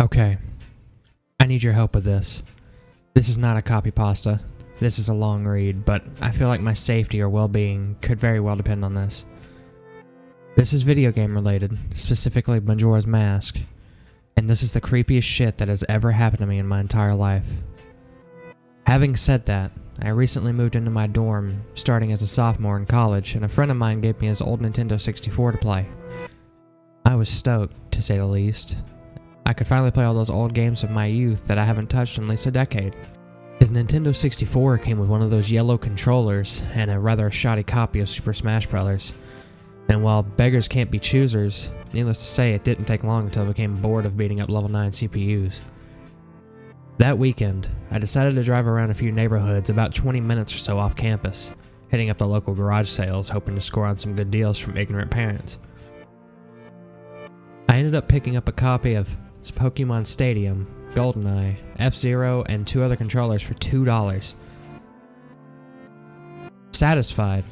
Okay, I need your help with this. This is not a copy pasta. This is a long read, but I feel like my safety or well-being could very well depend on this. This is video game related, specifically Majora's Mask, and this is the creepiest shit that has ever happened to me in my entire life. Having said that, I recently moved into my dorm, starting as a sophomore in college, and a friend of mine gave me his old Nintendo 64 to play. I was stoked, to say the least. I could finally play all those old games of my youth that I haven't touched in at least a decade. His Nintendo 64 came with one of those yellow controllers and a rather shoddy copy of Super Smash Bros. And while beggars can't be choosers, needless to say it didn't take long until I became bored of beating up level 9 CPUs. That weekend, I decided to drive around a few neighborhoods about 20 minutes or so off campus, hitting up the local garage sales hoping to score on some good deals from ignorant parents. I ended up picking up a copy of Pokemon Stadium, GoldenEye, F-Zero, and 2 other controllers for $2. Satisfied,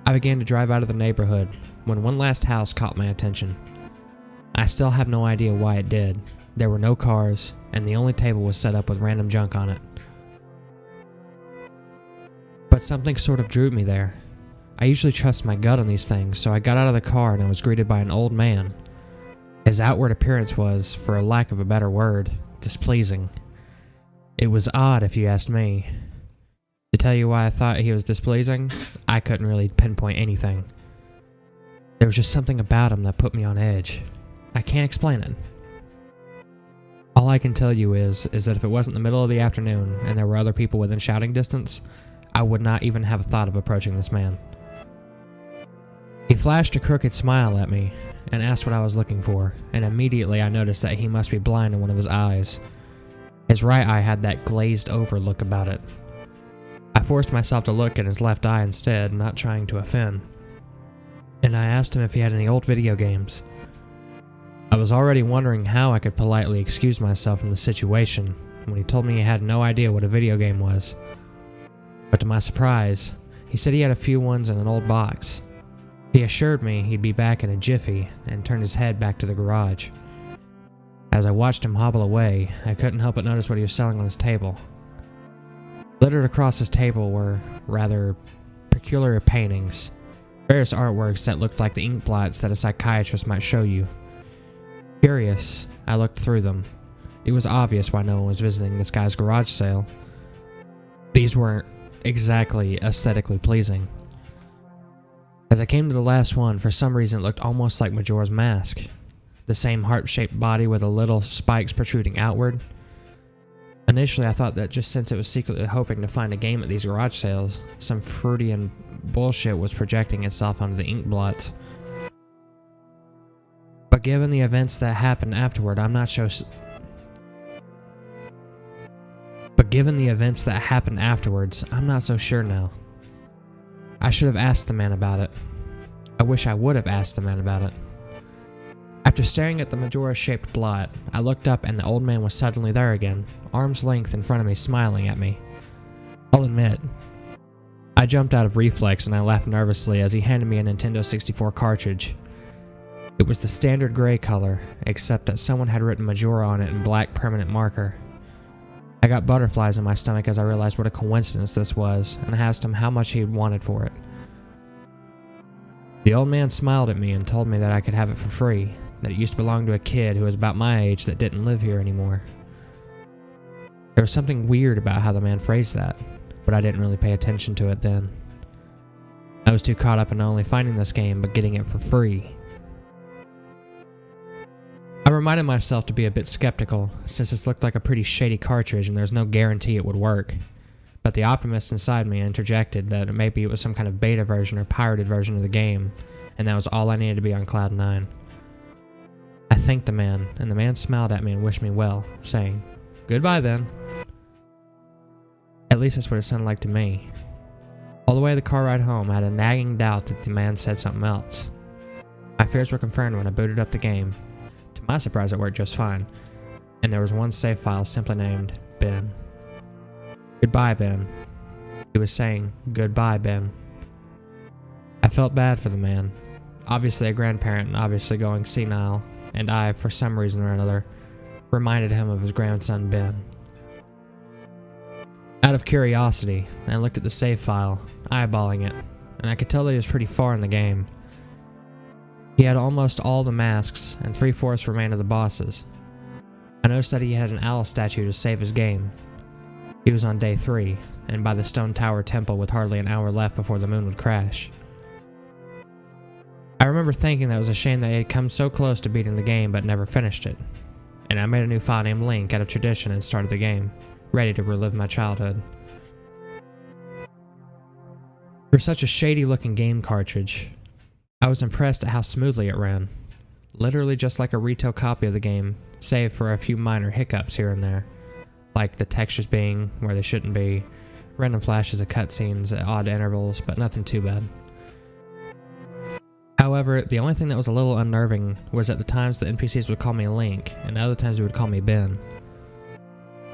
I began to drive out of the neighborhood when one last house caught my attention. I still have no idea why it did. There were no cars, and the only table was set up with random junk on it. But something sort of drew me there. I usually trust my gut on these things, so I got out of the car and I was greeted by an old man. His outward appearance was, for a lack of a better word, displeasing. It was odd if you asked me. To tell you why I thought he was displeasing, I couldn't really pinpoint anything. There was just something about him that put me on edge. I can't explain it. All I can tell you is that if it wasn't the middle of the afternoon and there were other people within shouting distance, I would not even have a thought of approaching this man. He flashed a crooked smile at me and asked what I was looking for, and immediately I noticed that he must be blind in one of his eyes. His right eye had that glazed over look about it. I forced myself to look in his left eye instead, not trying to offend. And I asked him if he had any old video games. I was already wondering how I could politely excuse myself from the situation when he told me he had no idea what a video game was. But to my surprise, he said he had a few ones in an old box. He assured me he'd be back in a jiffy and turned his head back to the garage. As I watched him hobble away, I couldn't help but notice what he was selling on his table. Littered across his table were rather peculiar paintings, various artworks that looked like the ink blots that a psychiatrist might show you. Curious, I looked through them. It was obvious why no one was visiting this guy's garage sale. These weren't exactly aesthetically pleasing. As I came to the last one, for some reason it looked almost like Majora's Mask. The same heart-shaped body with the little spikes protruding outward. Initially I thought that just since it was secretly hoping to find a game at these garage sales, some Freudian bullshit was projecting itself onto the ink blots. But given the events that happened afterward, I'm not so sure now. I should have asked the man about it. I wish I would have asked the man about it. After staring at the Majora-shaped blot, I looked up and the old man was suddenly there again, arm's length in front of me, smiling at me. I'll admit, I jumped out of reflex and I laughed nervously as he handed me a Nintendo 64 cartridge. It was the standard gray color, except that someone had written Majora on it in black permanent marker. I got butterflies in my stomach as I realized what a coincidence this was, and I asked him how much he wanted for it. The old man smiled at me and told me that I could have it for free, that it used to belong to a kid who was about my age that didn't live here anymore. There was something weird about how the man phrased that, but I didn't really pay attention to it then. I was too caught up in not only finding this game, but getting it for free. I reminded myself to be a bit skeptical, since this looked like a pretty shady cartridge and there's no guarantee it would work. But the optimist inside me interjected that maybe it was some kind of beta version or pirated version of the game, and that was all I needed to be on Cloud 9. I thanked the man, and the man smiled at me and wished me well, saying, "Goodbye then." At least that's what it sounded like to me. All the way the car ride home, I had a nagging doubt that the man said something else. My fears were confirmed when I booted up the game. To my surprise, it worked just fine, and there was one save file simply named Ben. "Goodbye, Ben." He was saying, "Goodbye, Ben." I felt bad for the man. Obviously a grandparent and obviously going senile, and I, for some reason or another, reminded him of his grandson Ben. Out of curiosity, I looked at the save file, eyeballing it, and I could tell that he was pretty far in the game. He had almost all the masks, and 3/4 remained of the bosses. I noticed that he had an owl statue to save his game. He was on day 3, and by the stone tower temple with hardly an hour left before the moon would crash. I remember thinking that it was a shame that he had come so close to beating the game but never finished it, and I made a new file named Link out of tradition and started the game, ready to relive my childhood. For such a shady-looking game cartridge, I was impressed at how smoothly it ran. Literally just like a retail copy of the game, save for a few minor hiccups here and there, like the textures being where they shouldn't be, random flashes of cutscenes at odd intervals, but nothing too bad. However, the only thing that was a little unnerving was at the times the NPCs would call me Link, and other times they would call me Ben.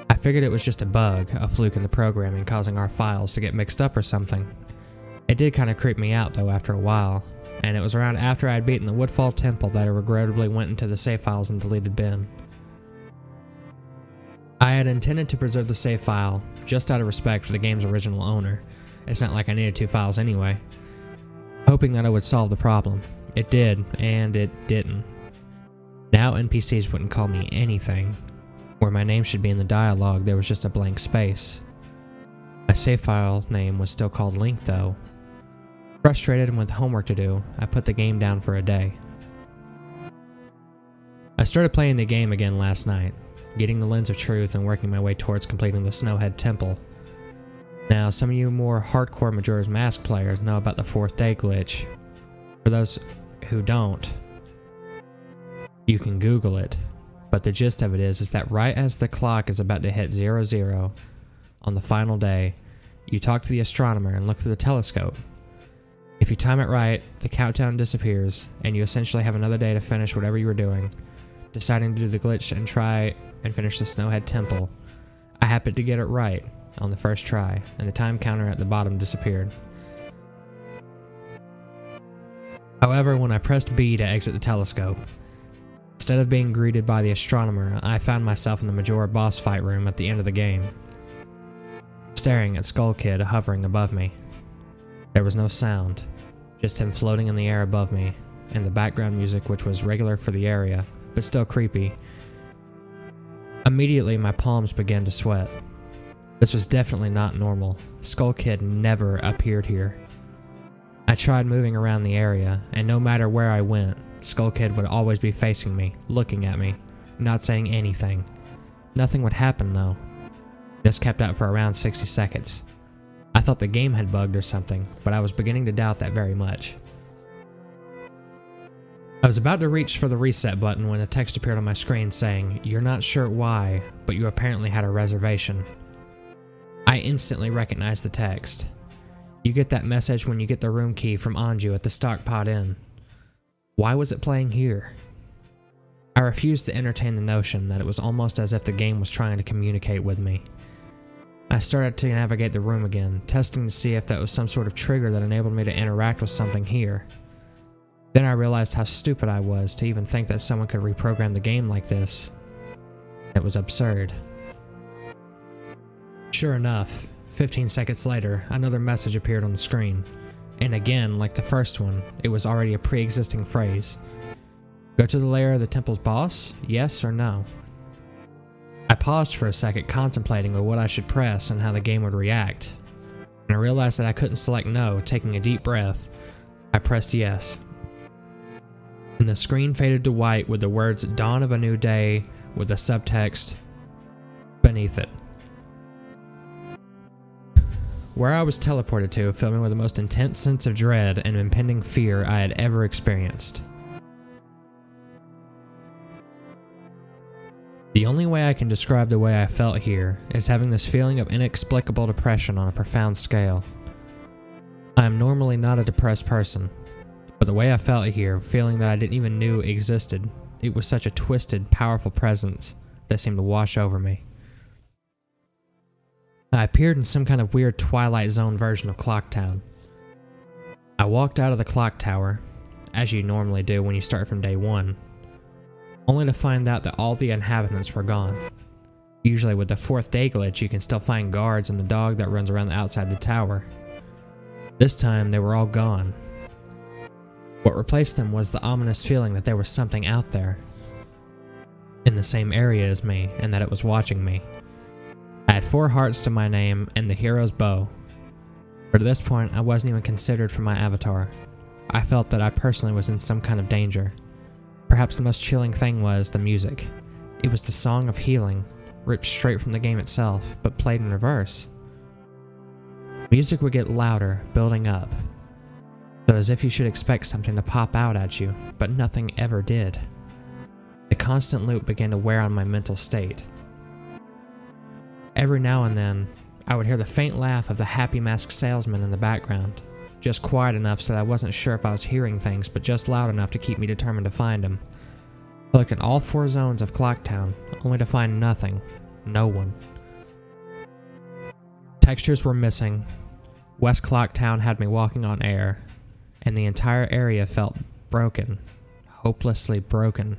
I figured it was just a bug, a fluke in the programming causing our files to get mixed up or something. It did kind of creep me out though after a while, and it was around after I had beaten the Woodfall Temple that I regrettably went into the save files and deleted Ben. I had intended to preserve the save file, just out of respect for the game's original owner. It's not like I needed 2 files anyway. Hoping that it would solve the problem. It did, and it didn't. Now NPCs wouldn't call me anything. Where my name should be in the dialogue, there was just a blank space. My save file name was still called Link though. Frustrated and with homework to do, I put the game down for a day. I started playing the game again last night, getting the lens of truth and working my way towards completing the Snowhead Temple. Now, some of you more hardcore Majora's Mask players know about the 4th day glitch. For those who don't, you can Google it, but the gist of it is that right as the clock is about to hit 00 on the final day, you talk to the astronomer and look through the telescope. If you time it right, the countdown disappears, and you essentially have another day to finish whatever you were doing, deciding to do the glitch and try and finish the Snowhead Temple. I happened to get it right on the first try, and the time counter at the bottom disappeared. However, when I pressed B to exit the telescope, instead of being greeted by the astronomer, I found myself in the Majora boss fight room at the end of the game, staring at Skull Kid hovering above me. There was no sound, just him floating in the air above me, and the background music, which was regular for the area, but still creepy. Immediately, my palms began to sweat. This was definitely not normal. Skull Kid never appeared here. I tried moving around the area, and no matter where I went, Skull Kid would always be facing me, looking at me, not saying anything. Nothing would happen though. This kept up for around 60 seconds. I thought the game had bugged or something, but I was beginning to doubt that very much. I was about to reach for the reset button when a text appeared on my screen saying, "You're not sure why, but you apparently had a reservation." I instantly recognized the text. You get that message when you get the room key from Anju at the Stockpot Inn. Why was it playing here? I refused to entertain the notion that it was almost as if the game was trying to communicate with me. I started to navigate the room again, testing to see if that was some sort of trigger that enabled me to interact with something here. Then I realized how stupid I was to even think that someone could reprogram the game like this. It was absurd. Sure enough, 15 seconds later, another message appeared on the screen. And again, like the first one, it was already a pre-existing phrase. Go to the lair of the temple's boss? Yes or no? I paused for a second, contemplating on what I should press and how the game would react. And I realized that I couldn't select no. Taking a deep breath, I pressed yes. And the screen faded to white with the words "Dawn of a New Day" with the subtext beneath it. Where I was teleported to filled me with the most intense sense of dread and impending fear I had ever experienced. The only way I can describe the way I felt here is having this feeling of inexplicable depression on a profound scale. I am normally not a depressed person, but the way I felt here, feeling that I didn't even know existed, it was such a twisted, powerful presence that seemed to wash over me. I appeared in some kind of weird Twilight Zone version of Clocktown. I walked out of the clock tower, as you normally do when you start from day 1. only to find out that all the inhabitants were gone. Usually with the 4th day glitch, you can still find guards and the dog that runs around the outside the tower. This time, they were all gone. What replaced them was the ominous feeling that there was something out there, in the same area as me, and that it was watching me. I had 4 hearts to my name and the hero's bow, but at this point, I wasn't even considered for my avatar. I felt that I personally was in some kind of danger. Perhaps the most chilling thing was the music. It was the song of healing, ripped straight from the game itself, but played in reverse. Music would get louder, building up, so as if you should expect something to pop out at you, but nothing ever did. The constant loop began to wear on my mental state. Every now and then, I would hear the faint laugh of the happy masked salesman in the background, just quiet enough so that I wasn't sure if I was hearing things, but just loud enough to keep me determined to find him. I looked in all 4 zones of Clocktown, only to find nothing, no one. Textures were missing. West Clocktown had me walking on air, and the entire area felt broken, hopelessly broken.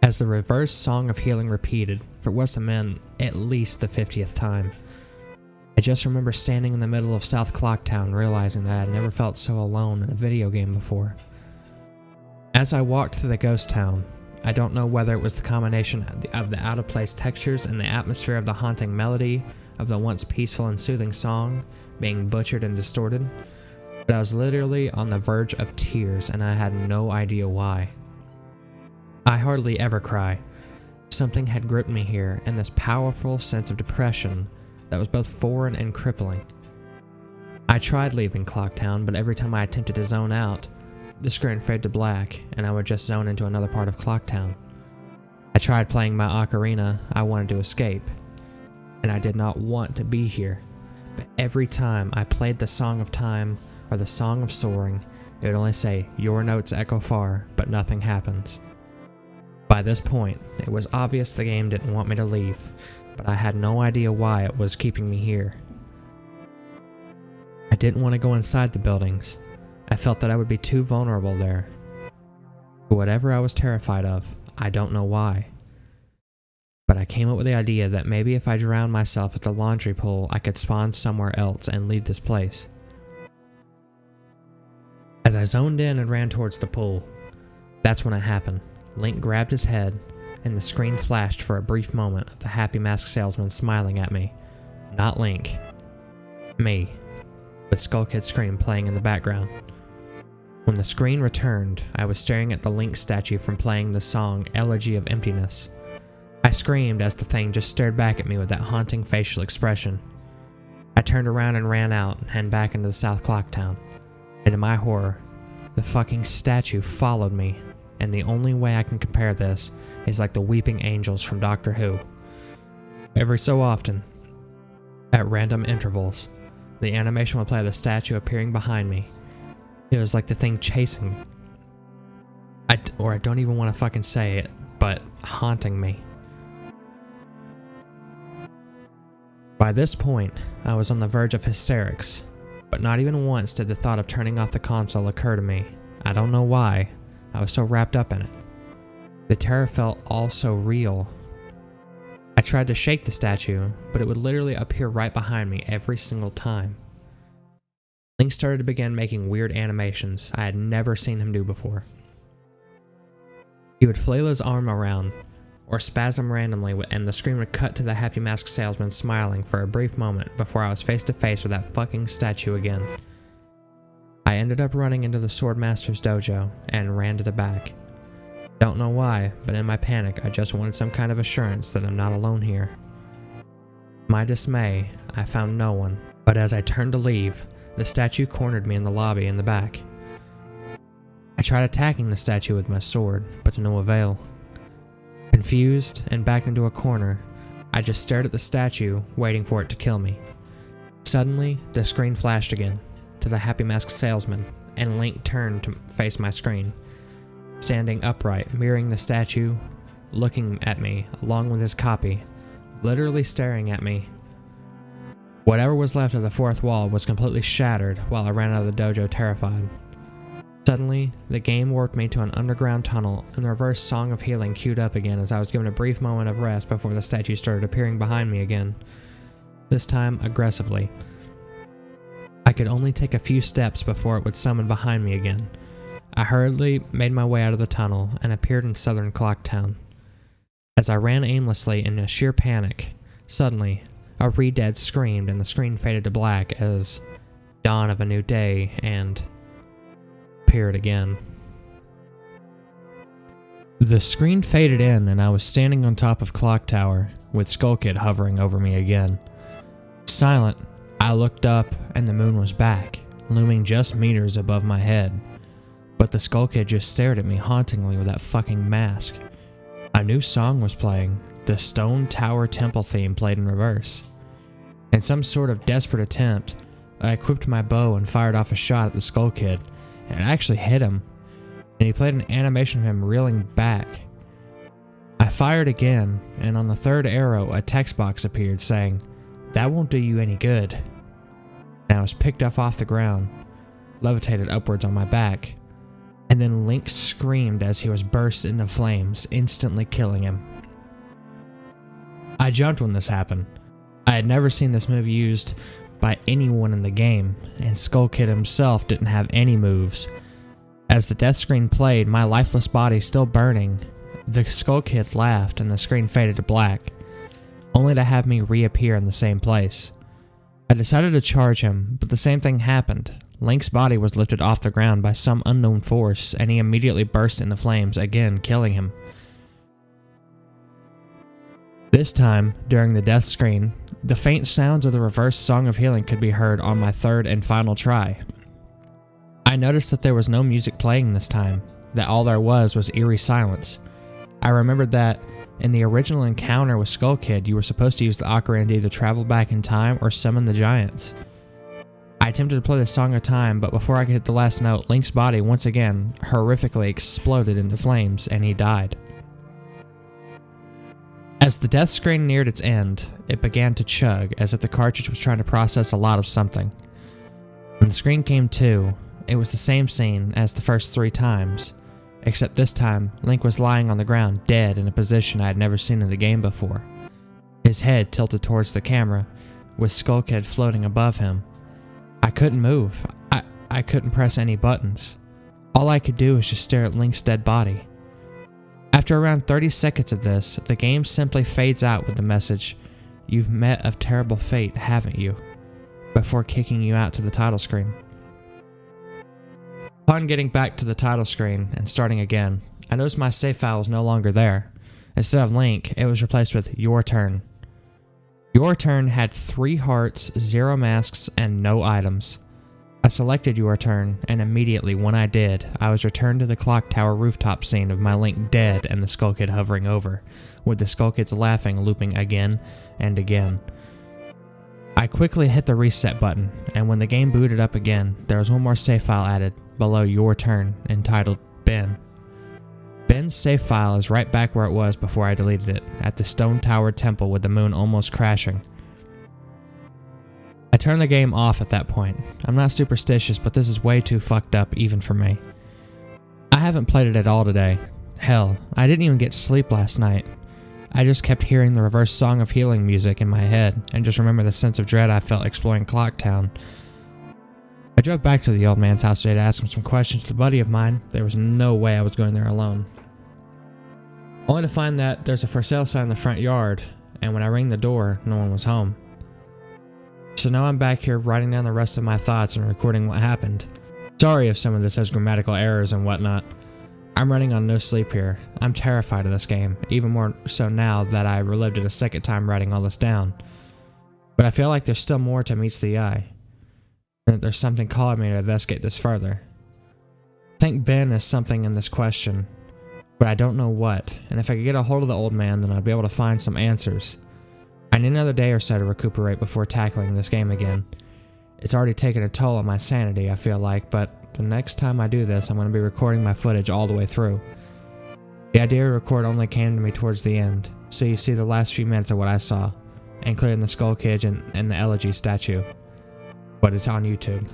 As the reverse song of healing repeated, for it was meant at least the 50th time, I just remember standing in the middle of South Clocktown, realizing that I had never felt so alone in a video game before. As I walked through the ghost town, I don't know whether it was the combination of the out-of-place textures and the atmosphere of the haunting melody of the once peaceful and soothing song being butchered and distorted, but I was literally on the verge of tears and I had no idea why. I hardly ever cry. Something had gripped me here, and this powerful sense of depression that was both foreign and crippling. I tried leaving Clocktown, but every time I attempted to zone out, the screen faded to black, and I would just zone into another part of Clocktown. I tried playing my ocarina. I wanted to escape, and I did not want to be here. But every time I played the Song of Time or the Song of Soaring, it would only say, "Your notes echo far, but nothing happens." By this point, it was obvious the game didn't want me to leave, but I had no idea why it was keeping me here. I didn't want to go inside the buildings. I felt that I would be too vulnerable there. But whatever I was terrified of, I don't know why. But I came up with the idea that maybe if I drowned myself at the laundry pool, I could spawn somewhere else and leave this place. As I zoned in and ran towards the pool, that's when it happened. Link grabbed his head, and the screen flashed for a brief moment of the happy masked salesman smiling at me. Not Link. Me. With Skull Kid's scream playing in the background. When the screen returned, I was staring at the Link statue from playing the song Elegy of Emptiness. I screamed as the thing just stared back at me with that haunting facial expression. I turned around and ran out and headed back into the South Clocktown. And to my horror, the fucking statue followed me, and the only way I can compare this is like the weeping angels from Doctor Who. Every so often, at random intervals, the animation would play the statue appearing behind me. It was like the thing chasing me. I don't even want to fucking say it, but haunting me. By this point, I was on the verge of hysterics, but not even once did the thought of turning off the console occur to me. I don't know why. I was so wrapped up in it. The terror felt all so real. I tried to shake the statue, but it would literally appear right behind me every single time. Link started to begin making weird animations I had never seen him do before. He would flail his arm around, or spasm randomly, and the screen would cut to the happy masked salesman smiling for a brief moment before I was face to face with that fucking statue again. I ended up running into the Swordmaster's dojo and ran to the back. Don't know why, but in my panic I just wanted some kind of assurance that I'm not alone here. To my dismay, I found no one, but as I turned to leave, the statue cornered me in the lobby in the back. I tried attacking the statue with my sword, but to no avail. Confused and backed into a corner, I just stared at the statue, waiting for it to kill me. Suddenly, the screen flashed again, to the happy masked salesman, and Link turned to face my screen, standing upright, mirroring the statue, looking at me, along with his copy, literally staring at me. Whatever was left of the fourth wall was completely shattered while I ran out of the dojo terrified. Suddenly, the game warped me to an underground tunnel, and the reverse Song of Healing queued up again as I was given a brief moment of rest before the statue started appearing behind me again. This time, aggressively. I could only take a few steps before it would summon behind me again. I hurriedly made my way out of the tunnel and appeared in southern Clocktown. As I ran aimlessly in a sheer panic, suddenly, a re-dead screamed and the screen faded to black as Dawn of a New Day and appeared again. The screen faded in and I was standing on top of Clock Tower with Skull Kid hovering over me again. Silent, I looked up and the moon was back, looming just meters above my head. But the Skull Kid just stared at me hauntingly with that fucking mask. A new song was playing. The Stone Tower Temple theme played in reverse. In some sort of desperate attempt, I equipped my bow and fired off a shot at the Skull Kid, and it actually hit him, and he played an animation of him reeling back. I fired again, and on the third arrow a text box appeared saying, "That won't do you any good." And I was picked up off the ground, levitated upwards on my back, and then Link screamed as he was burst into flames, instantly killing him. I jumped when this happened. I had never seen this move used by anyone in the game, and Skull Kid himself didn't have any moves. As the death screen played, my lifeless body still burning, the Skull Kid laughed and the screen faded to black, only to have me reappear in the same place. I decided to charge him, but the same thing happened. Link's body was lifted off the ground by some unknown force, and he immediately burst into flames, again killing him. This time, during the death screen, the faint sounds of the reverse Song of Healing could be heard on my third and final try. I noticed that there was no music playing this time, that all there was eerie silence. I remembered that in the original encounter with Skull Kid, you were supposed to use the ocarina to either travel back in time or summon the giants. I attempted to play the Song of Time, but before I could hit the last note, Link's body once again horrifically exploded into flames, and he died. As the death screen neared its end, it began to chug, as if the cartridge was trying to process a lot of something. When the screen came to, it was the same scene as the first 3 times, except this time, Link was lying on the ground dead in a position I had never seen in the game before. His head tilted towards the camera, with Skull Kid floating above him. I couldn't move. I couldn't press any buttons. All I could do was just stare at Link's dead body. After around 30 seconds of this, the game simply fades out with the message, "You've met a terrible fate, haven't you?" before kicking you out to the title screen. Upon getting back to the title screen and starting again, I noticed my save file was no longer there. Instead of Link, it was replaced with "Your Turn." Your Turn had 3 hearts, 0 masks, and no items. I selected Your Turn, and immediately when I did, I was returned to the Clock Tower rooftop scene of my Link dead and the Skull Kid hovering over, with the Skull Kids laughing looping again and again. I quickly hit the reset button, and when the game booted up again, there was one more save file added, below Your Turn, entitled Ben. Ben's save file is right back where it was before I deleted it, at the Stone Tower Temple with the moon almost crashing. I turned the game off at that point. I'm not superstitious, but this is way too fucked up even for me. I haven't played it at all today. Hell, I didn't even get sleep last night. I just kept hearing the reverse Song of Healing music in my head, and just remember the sense of dread I felt exploring Clocktown. I drove back to the old man's house today to ask him some questions to a buddy of mine. There was no way I was going there alone. Only to find that there's a for sale sign in the front yard, and when I rang the door, no one was home. So now I'm back here writing down the rest of my thoughts and recording what happened. Sorry if some of this has grammatical errors and whatnot. I'm running on no sleep here. I'm terrified of this game, even more so now that I relived it a second time writing all this down. But I feel like there's still more to meets the eye, and that there's something calling me to investigate this further. I think Ben is something in this question, but I don't know what, and if I could get a hold of the old man, then I'd be able to find some answers. I need another day or so to recuperate before tackling this game again. It's already taken a toll on my sanity, I feel like, but the next time I do this, I'm going to be recording my footage all the way through. The idea to record only came to me towards the end, so you see the last few minutes of what I saw, including the Skull Kid and the Elegy statue. But it's on YouTube.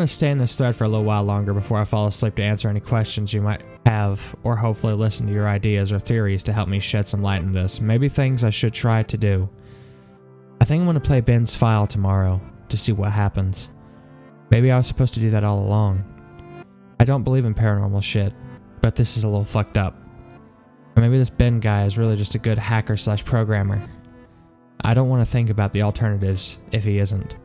want to stay in this thread for a little while longer before I fall asleep to answer any questions you might have, or hopefully listen to your ideas or theories to help me shed some light on this. Maybe things I should try to do. I think I'm going to play Ben's file tomorrow to see what happens. Maybe I was supposed to do that all along. I don't believe in paranormal shit, but this is a little fucked up. Or maybe this Ben guy is really just a good hacker/programmer. I don't want to think about the alternatives if he isn't.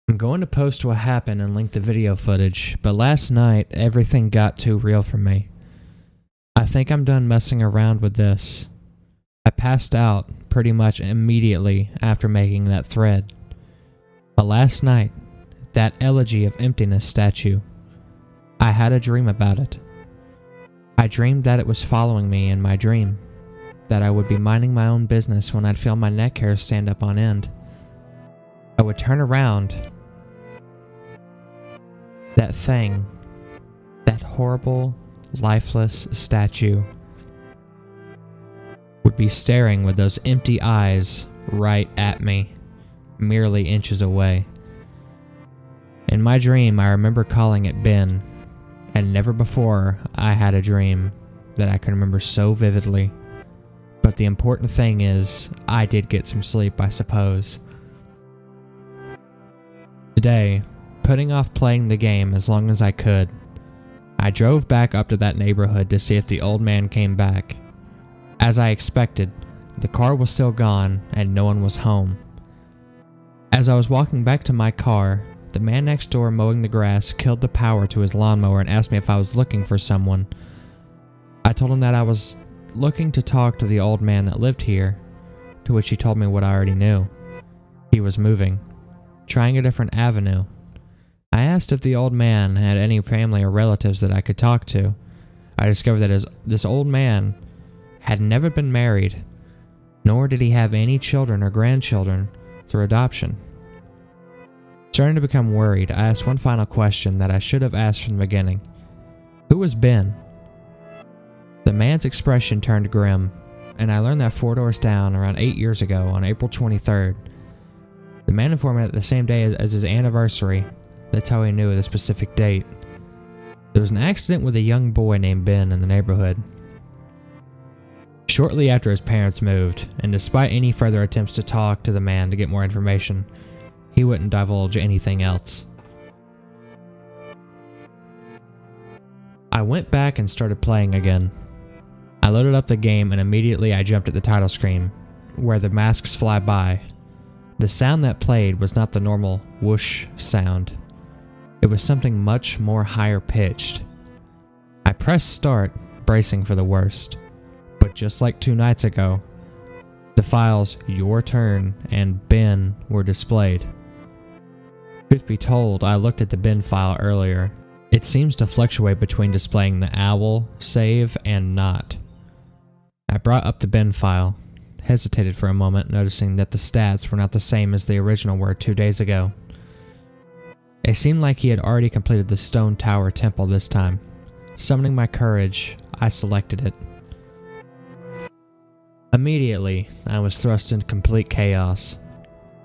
I'm going to post what happened and link the video footage, but last night everything got too real for me. I think I'm done messing around with this. I passed out pretty much immediately after making that thread. But last night, that elegy of emptiness statue, I had a dream about it. I dreamed that it was following me in my dream, that I would be minding my own business when I'd feel my neck hairs stand up on end. I would turn around. That thing, that horrible, lifeless statue, would be staring with those empty eyes right at me, merely inches away. In my dream, I remember calling it Ben, and never before I had a dream that I can remember so vividly. But the important thing is, I did get some sleep, I suppose. Today, putting off playing the game as long as I could, I drove back up to that neighborhood to see if the old man came back. As I expected, the car was still gone and no one was home. As I was walking back to my car, the man next door mowing the grass killed the power to his lawnmower and asked me if I was looking for someone. I told him that I was looking to talk to the old man that lived here, to which he told me what I already knew. He was moving, trying a different avenue. I asked if the old man had any family or relatives that I could talk to. I discovered that this old man had never been married, nor did he have any children or grandchildren through adoption. Starting to become worried, I asked one final question that I should have asked from the beginning. Who was Ben? The man's expression turned grim, and I learned that 4 doors down around 8 years ago on April 23rd. The man informed me that the same day as his anniversary, that's how he knew the specific date, there was an accident with a young boy named Ben in the neighborhood. Shortly after his parents moved, and despite any further attempts to talk to the man to get more information, he wouldn't divulge anything else. I went back and started playing again. I loaded up the game and immediately I jumped at the title screen, where the masks fly by. The sound that played was not the normal whoosh sound. It was something much more higher pitched. I pressed start, bracing for the worst. But just like 2 nights ago, the files Your Turn and Ben were displayed. Truth be told, I looked at the Ben file earlier. It seems to fluctuate between displaying the owl, save, and not. I brought up the Ben file, hesitated for a moment, noticing that the stats were not the same as the original were 2 days ago. It seemed like he had already completed the Stone Tower Temple this time. Summoning my courage, I selected it. Immediately, I was thrust into complete chaos.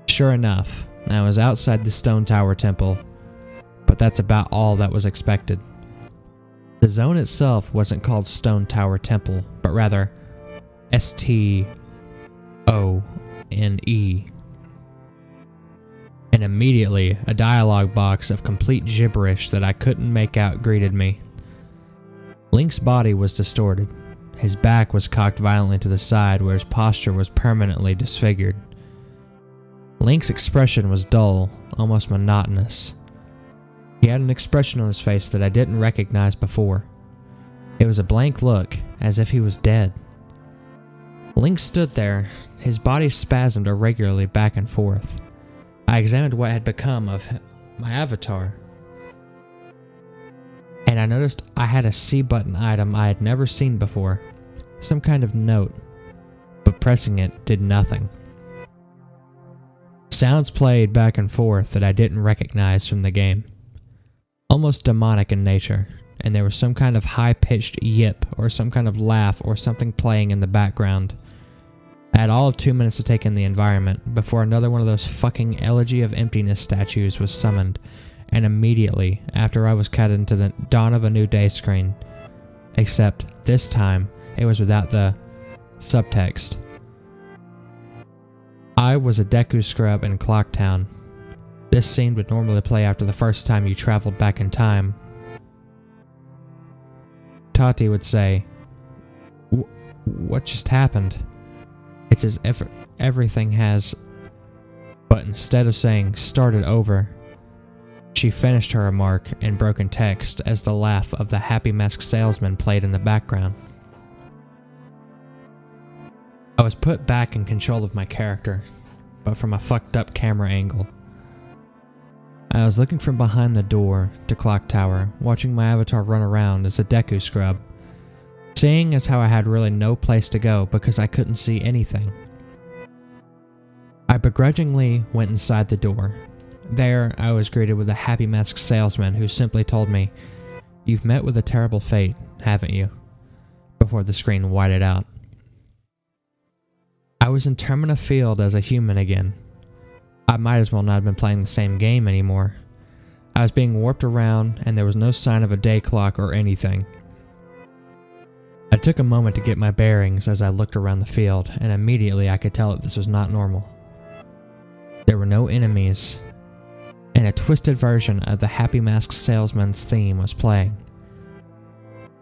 Sure enough, I was outside the Stone Tower Temple, but that's about all that was expected. The zone itself wasn't called Stone Tower Temple, but rather STONE. And immediately, a dialogue box of complete gibberish that I couldn't make out greeted me. Link's body was distorted. His back was cocked violently to the side where his posture was permanently disfigured. Link's expression was dull, almost monotonous. He had an expression on his face that I didn't recognize before. It was a blank look, as if he was dead. Link stood there, his body spasmed irregularly back and forth. I examined what had become of my avatar, and I noticed I had a C button item I had never seen before, some kind of note, but pressing it did nothing. Sounds played back and forth that I didn't recognize from the game. Almost demonic in nature, and there was some kind of high-pitched yip or some kind of laugh or something playing in the background. I had all of 2 minutes to take in the environment before another one of those fucking Elegy of Emptiness statues was summoned, and immediately after I was cut into the Dawn of a New Day screen. Except this time, it was without the subtext. I was a Deku scrub in Clocktown. This scene would normally play after the first time you traveled back in time. Tati would say, "What just happened?" It's as if everything has... But instead of saying, "started over," she finished her remark in broken text as the laugh of the Happy Mask salesman played in the background. I was put back in control of my character, but from a fucked up camera angle. I was looking from behind the door to Clock Tower, watching my avatar run around as a Deku scrub, seeing as how I had really no place to go because I couldn't see anything. I begrudgingly went inside the door. There, I was greeted with a Happy Mask salesman who simply told me, "You've met with a terrible fate, haven't you?" before the screen whited out. I was in Termina Field as a human again. I might as well not have been playing the same game anymore. I was being warped around and there was no sign of a day clock or anything. I took a moment to get my bearings as I looked around the field, and immediately I could tell that this was not normal. There were no enemies, and a twisted version of the Happy Mask salesman's theme was playing.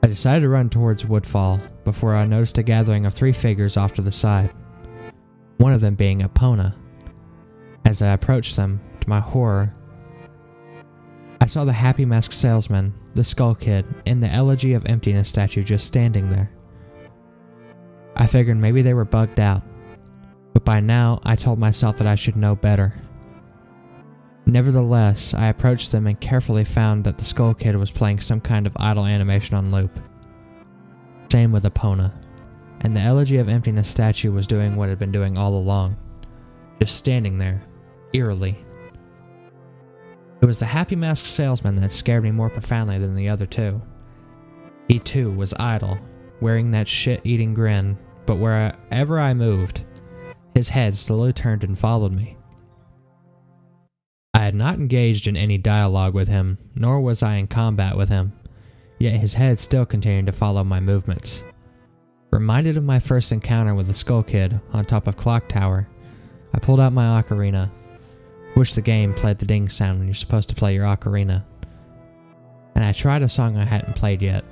I decided to run towards Woodfall before I noticed a gathering of 3 figures off to the side, one of them being Epona. As I approached them, to my horror, I saw the Happy Mask salesman, the Skull Kid, and the Elegy of Emptiness statue just standing there. I figured maybe they were bugged out, but by now I told myself that I should know better. Nevertheless, I approached them and carefully found that the Skull Kid was playing some kind of idle animation on loop. Same with Epona, and the Elegy of Emptiness statue was doing what it had been doing all along, just standing there, eerily. It was the Happy Mask salesman that scared me more profoundly than the other 2. He too was idle, wearing that shit-eating grin, but wherever I moved, his head slowly turned and followed me. I had not engaged in any dialogue with him, nor was I in combat with him, yet his head still continued to follow my movements. Reminded of my first encounter with the Skull Kid on top of Clock Tower, I pulled out my ocarina. Wish the game played the ding sound when you're supposed to play your ocarina. And I tried a song I hadn't played yet.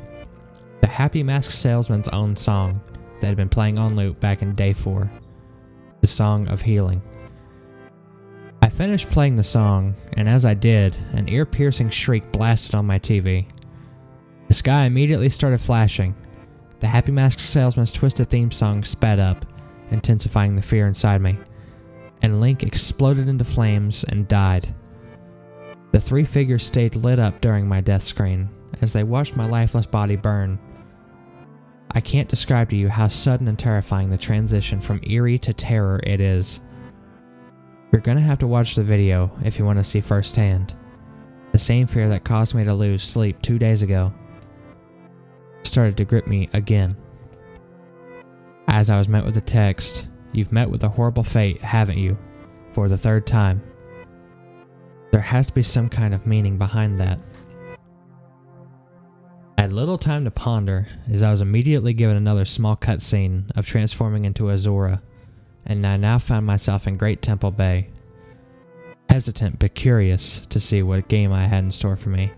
The Happy Mask salesman's own song that had been playing on loop back in Day 4. The Song of Healing. I finished playing the song, and as I did, an ear-piercing shriek blasted on my TV. The sky immediately started flashing. The Happy Mask salesman's twisted theme song sped up, intensifying the fear inside me, and Link exploded into flames and died. The 3 figures stayed lit up during my death screen, as they watched my lifeless body burn. I can't describe to you how sudden and terrifying the transition from eerie to terror it is. You're gonna have to watch the video if you want to see firsthand. The same fear that caused me to lose sleep 2 days ago started to grip me again. As I was met with the text, "You've met with a horrible fate, haven't you?" for the 3rd time. There has to be some kind of meaning behind that. I had little time to ponder, as I was immediately given another small cutscene of transforming into Azura, and I now found myself in Great Temple Bay. Hesitant but curious to see what game I had in store for me,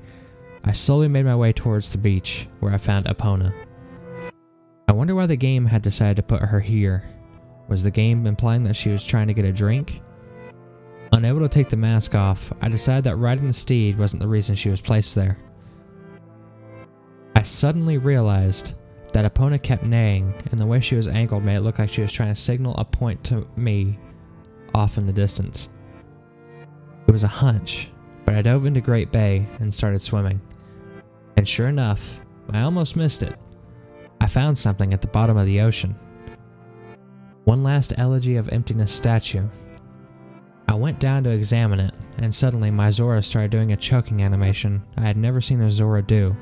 I slowly made my way towards the beach, where I found Epona. I wonder why the game had decided to put her here. Was the game implying that she was trying to get a drink? Unable to take the mask off, I decided that riding the steed wasn't the reason she was placed there. I suddenly realized that Epona kept neighing, and the way she was angled made it look like she was trying to signal a point to me off in the distance. It was a hunch, but I dove into Great Bay and started swimming. And sure enough, I almost missed it. I found something at the bottom of the ocean. One last Elegy of Emptiness statue. I went down to examine it, and suddenly my Zora started doing a choking animation I had never seen a Zora do.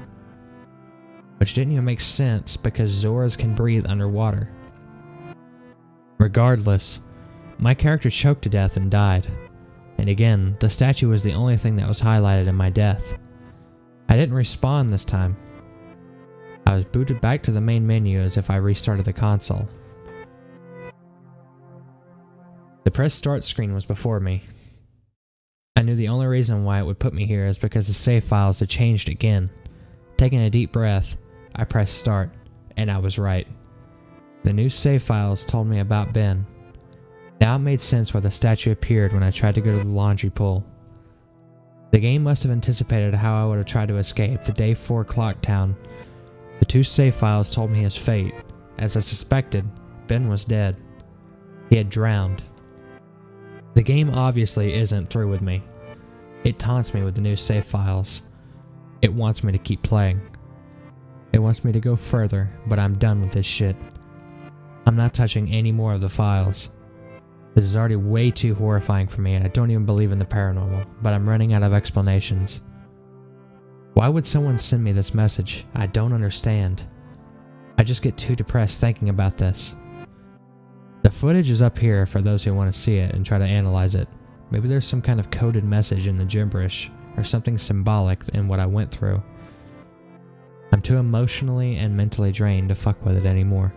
Which didn't even make sense because Zoras can breathe underwater. Regardless, my character choked to death and died. And again, the statue was the only thing that was highlighted in my death. I didn't respawn this time. I was booted back to the main menu as if I restarted the console. The press start screen was before me. I knew the only reason why it would put me here is because the save files had changed again. Taking a deep breath, I pressed start, and I was right. The new save files told me about Ben. Now it made sense why the statue appeared when I tried to go to the laundry pool. The game must have anticipated how I would have tried to escape the day 4 clock town. The 2 save files told me his fate. As I suspected, Ben was dead. He had drowned. The game obviously isn't through with me. It taunts me with the new save files. It wants me to keep playing. It wants me to go further, but I'm done with this shit. I'm not touching any more of the files. This is already way too horrifying for me, and I don't even believe in the paranormal, but I'm running out of explanations. Why would someone send me this message? I don't understand. I just get too depressed thinking about this. The footage is up here for those who want to see it and try to analyze it. Maybe there's some kind of coded message in the gibberish, or something symbolic in what I went through. I'm too emotionally and mentally drained to fuck with it anymore.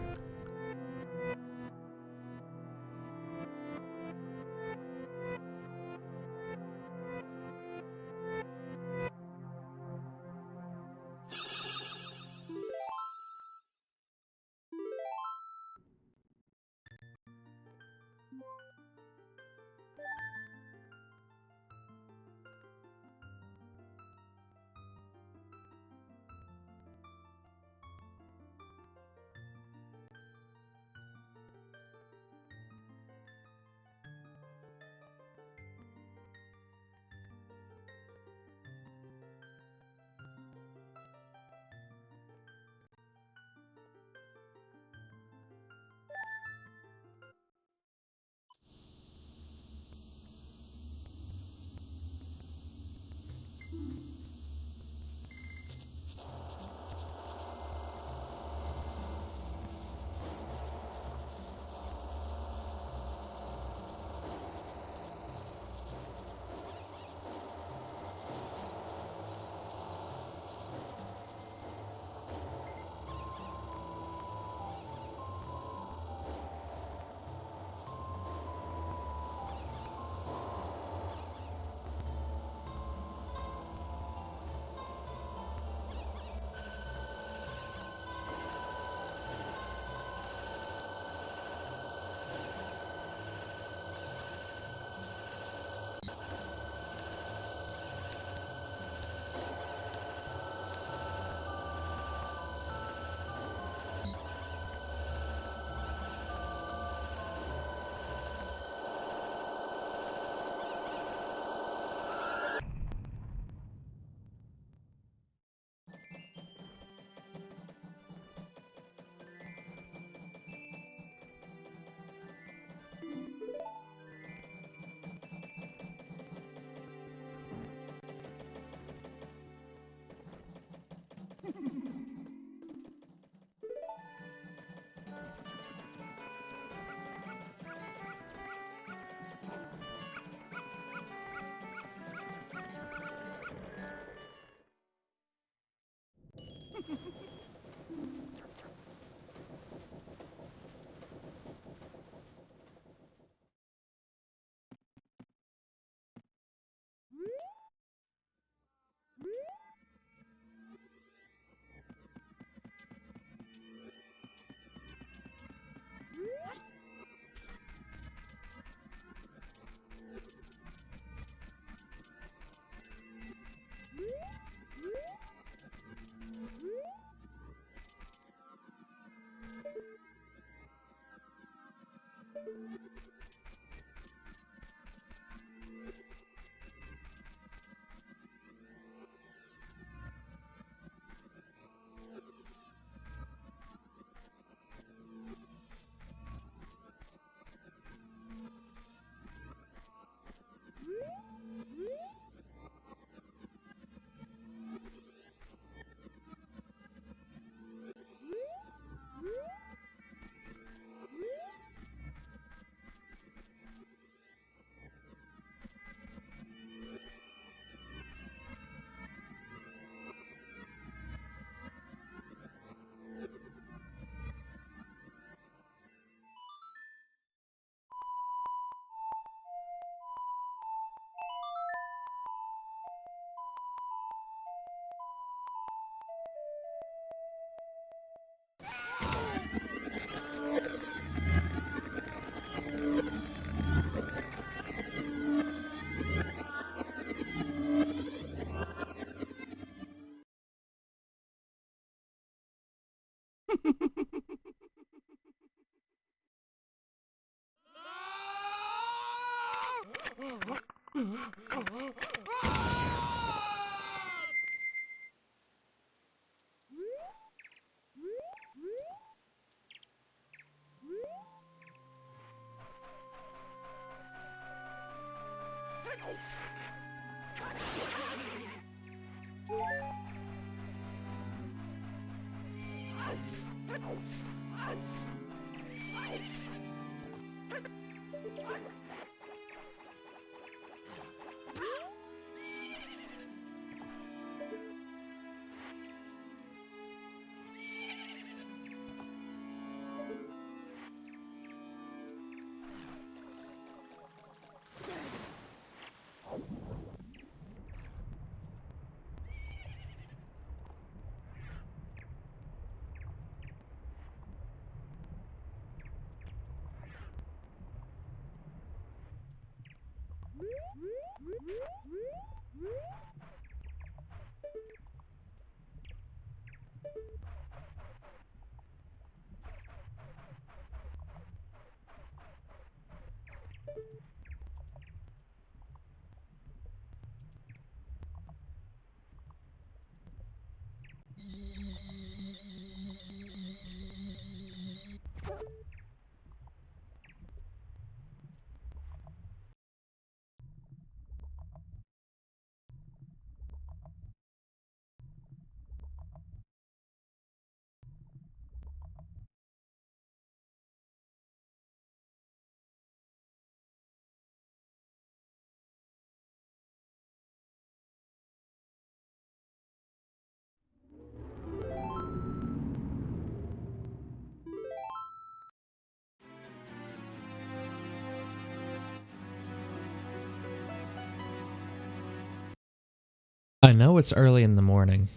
I know it's early in the morning.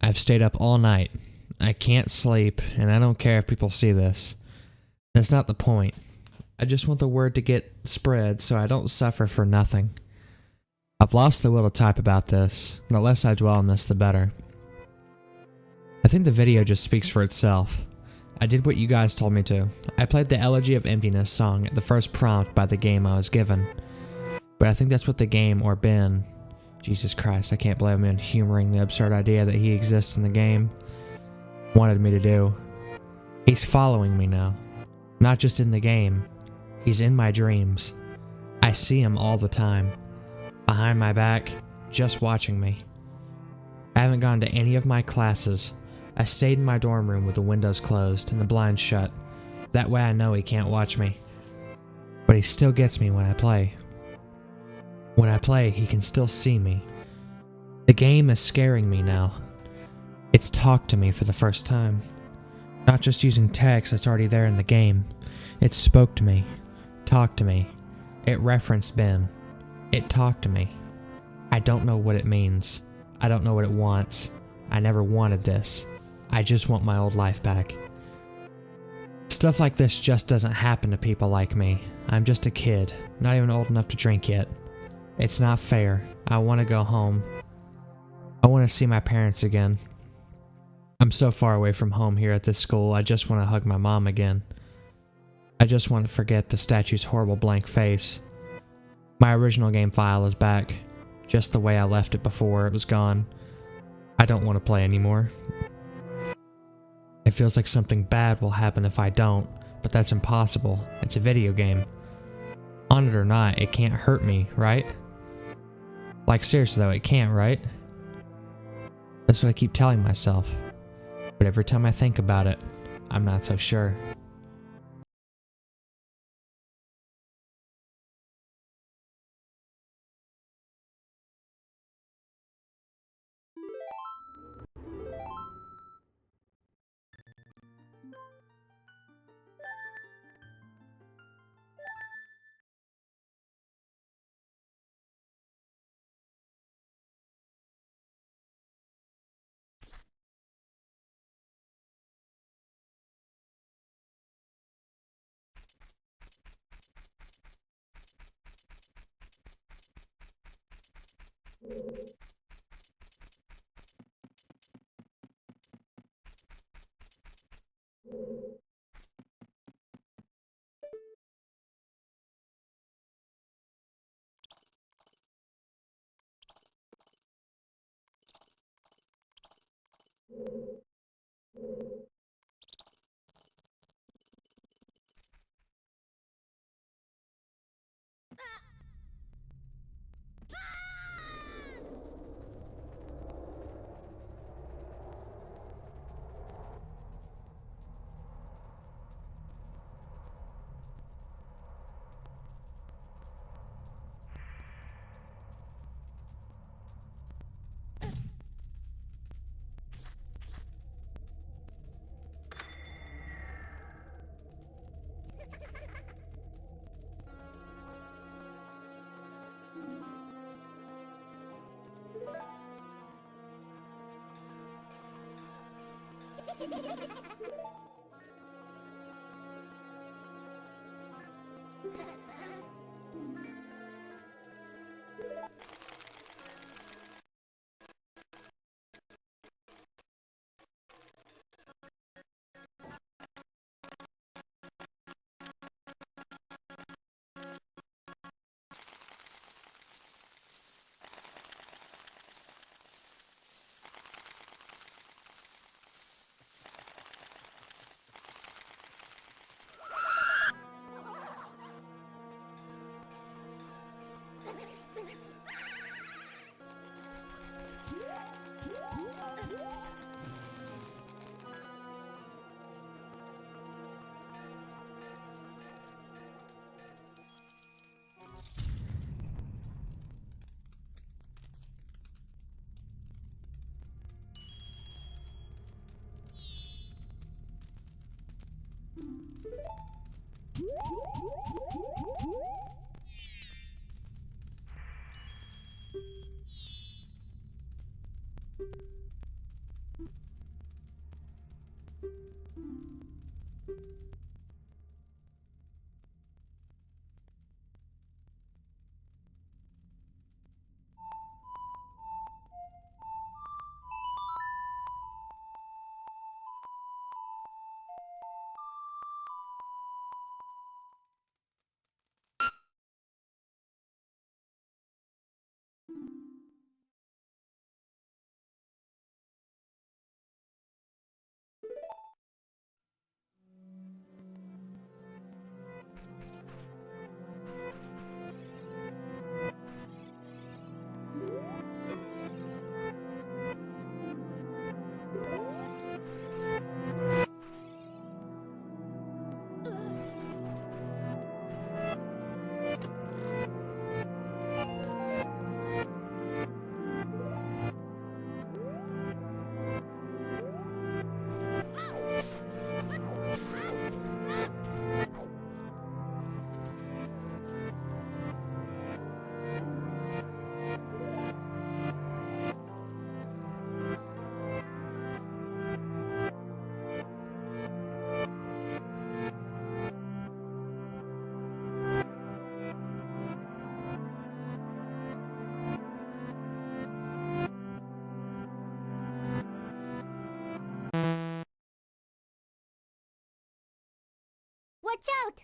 I've stayed up all night. I can't sleep, and I don't care if people see this. That's not the point. I just want the word to get spread so I don't suffer for nothing. I've lost the will to type about this. The less I dwell on this, the better. I think the video just speaks for itself. I did what you guys told me to. I played the Elegy of Emptiness song at the first prompt by the game I was given. But I think that's what the game, or Ben, Jesus Christ, I can't believe I'm humoring the absurd idea that he exists in the game, wanted me to do. He's following me now. Not just in the game. He's in my dreams. I see him all the time. Behind my back, just watching me. I haven't gone to any of my classes. I stayed in my dorm room with the windows closed and the blinds shut. That way I know he can't watch me. But he still gets me when I play. When I play, he can still see me. The game is scaring me now. It's talked to me for the first time. Not just using text that's already there in the game. It spoke to me. Talked to me. It referenced Ben. It talked to me. I don't know what it means. I don't know what it wants. I never wanted this. I just want my old life back. Stuff like this just doesn't happen to people like me. I'm just a kid, not even old enough to drink yet. It's not fair. I want to go home. I want to see my parents again. I'm so far away from home here at this school, I just want to hug my mom again. I just want to forget the statue's horrible blank face. My original game file is back, just the way I left it before it was gone. I don't want to play anymore. It feels like something bad will happen if I don't, but that's impossible. It's a video game. On it or not, it can't hurt me, right? Like seriously though, it can't, right? That's what I keep telling myself. But every time I think about it, I'm not so sure. Watch out!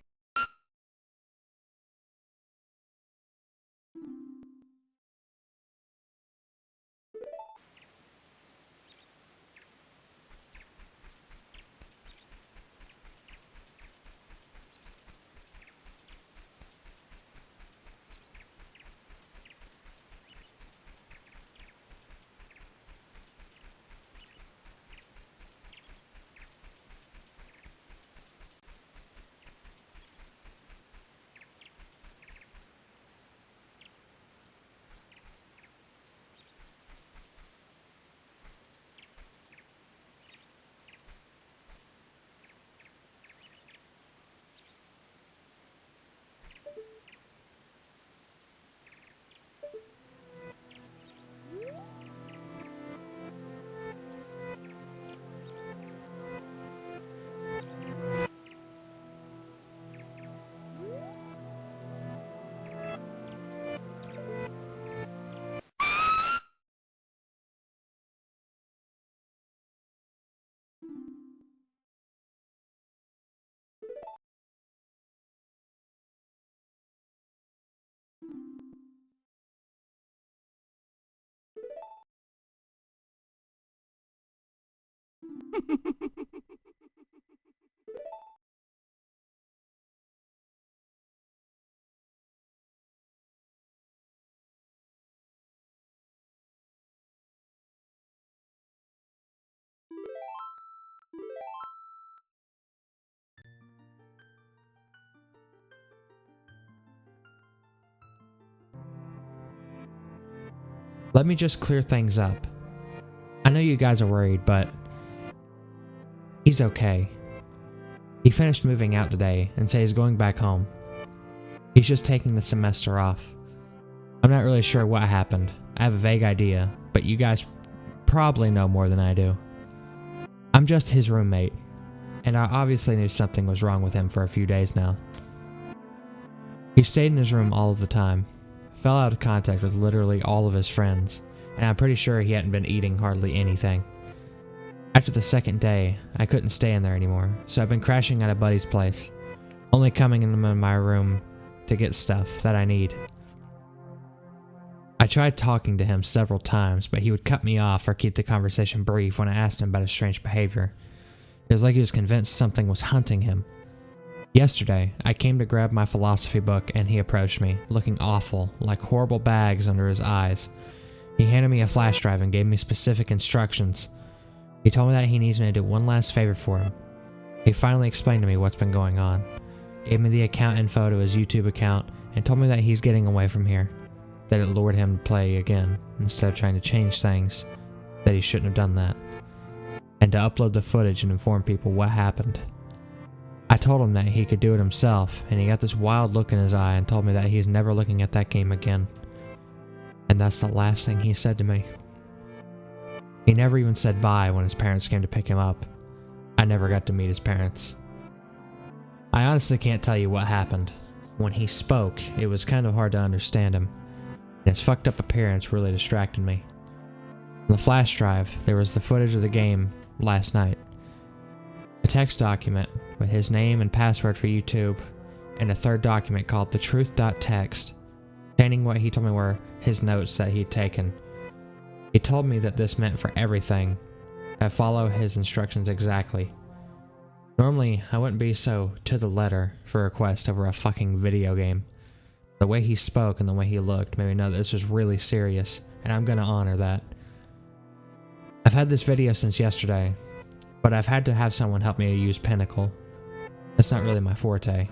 Let me just clear things up. I know you guys are worried, but he's okay. He finished moving out today and says he's going back home. He's just taking the semester off. I'm not really sure what happened. I have a vague idea, but you guys probably know more than I do. I'm just his roommate, and I obviously knew something was wrong with him for a few days now. He stayed in his room all of the time, fell out of contact with literally all of his friends, and I'm pretty sure he hadn't been eating hardly anything. After the second day, I couldn't stay in there anymore, so I've been crashing at a buddy's place, only coming into my room to get stuff that I need. I tried talking to him several times, but he would cut me off or keep the conversation brief when I asked him about his strange behavior. It was like he was convinced something was hunting him. Yesterday, I came to grab my philosophy book and he approached me, looking awful, like horrible bags under his eyes. He handed me a flash drive and gave me specific instructions. He told me that he needs me to do one last favor for him. He finally explained to me what's been going on, gave me the account info to his YouTube account, and told me that he's getting away from here, that it lured him to play again, instead of trying to change things, that he shouldn't have done that, and to upload the footage and inform people what happened. I told him that he could do it himself, and he got this wild look in his eye and told me that he's never looking at that game again. And that's the last thing he said to me. He never even said bye when his parents came to pick him up. I never got to meet his parents. I honestly can't tell you what happened. When he spoke, it was kind of hard to understand him, and his fucked up appearance really distracted me. On the flash drive, there was the footage of the game last night. A text document with his name and password for YouTube, and a third document called the truth.txt, containing what he told me were his notes that he'd taken. He told me that this meant for everything, I follow his instructions exactly. Normally, I wouldn't be so to the letter for a request over a fucking video game. The way he spoke and the way he looked made me know that this was really serious, and I'm gonna honor that. I've had this video since yesterday, but I've had to have someone help me use Pinnacle. That's not really my forte.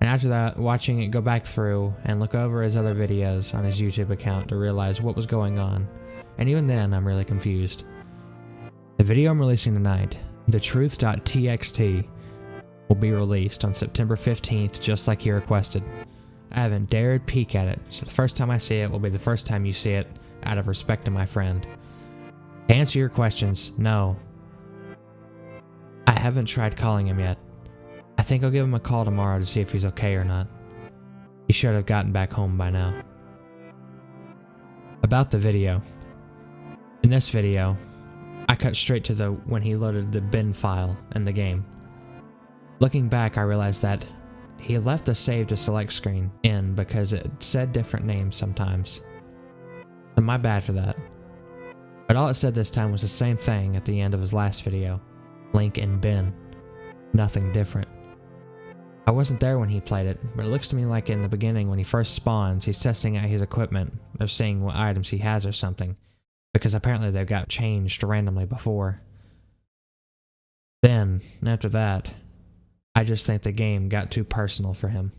And after that, watching it go back through and look over his other videos on his YouTube account to realize what was going on, and even then I'm really confused. The video I'm releasing tonight, the truth.txt, will be released on September 15th just like he requested. I haven't dared peek at it, so the first time I see it will be the first time you see it, out of respect to my friend. To answer your questions, no. I haven't tried calling him yet. I think I'll give him a call tomorrow to see if he's okay or not. He should have gotten back home by now. About the video. In this video, I cut straight to when he loaded the bin file in the game. Looking back, I realized that he left the save to select screen in because it said different names sometimes. So my bad for that. But all it said this time was the same thing at the end of his last video. Link in bin. Nothing different. I wasn't there when he played it, but it looks to me like in the beginning when he first spawns, he's testing out his equipment, or seeing what items he has or something, because apparently they got changed randomly before. Then, after that, I just think the game got too personal for him.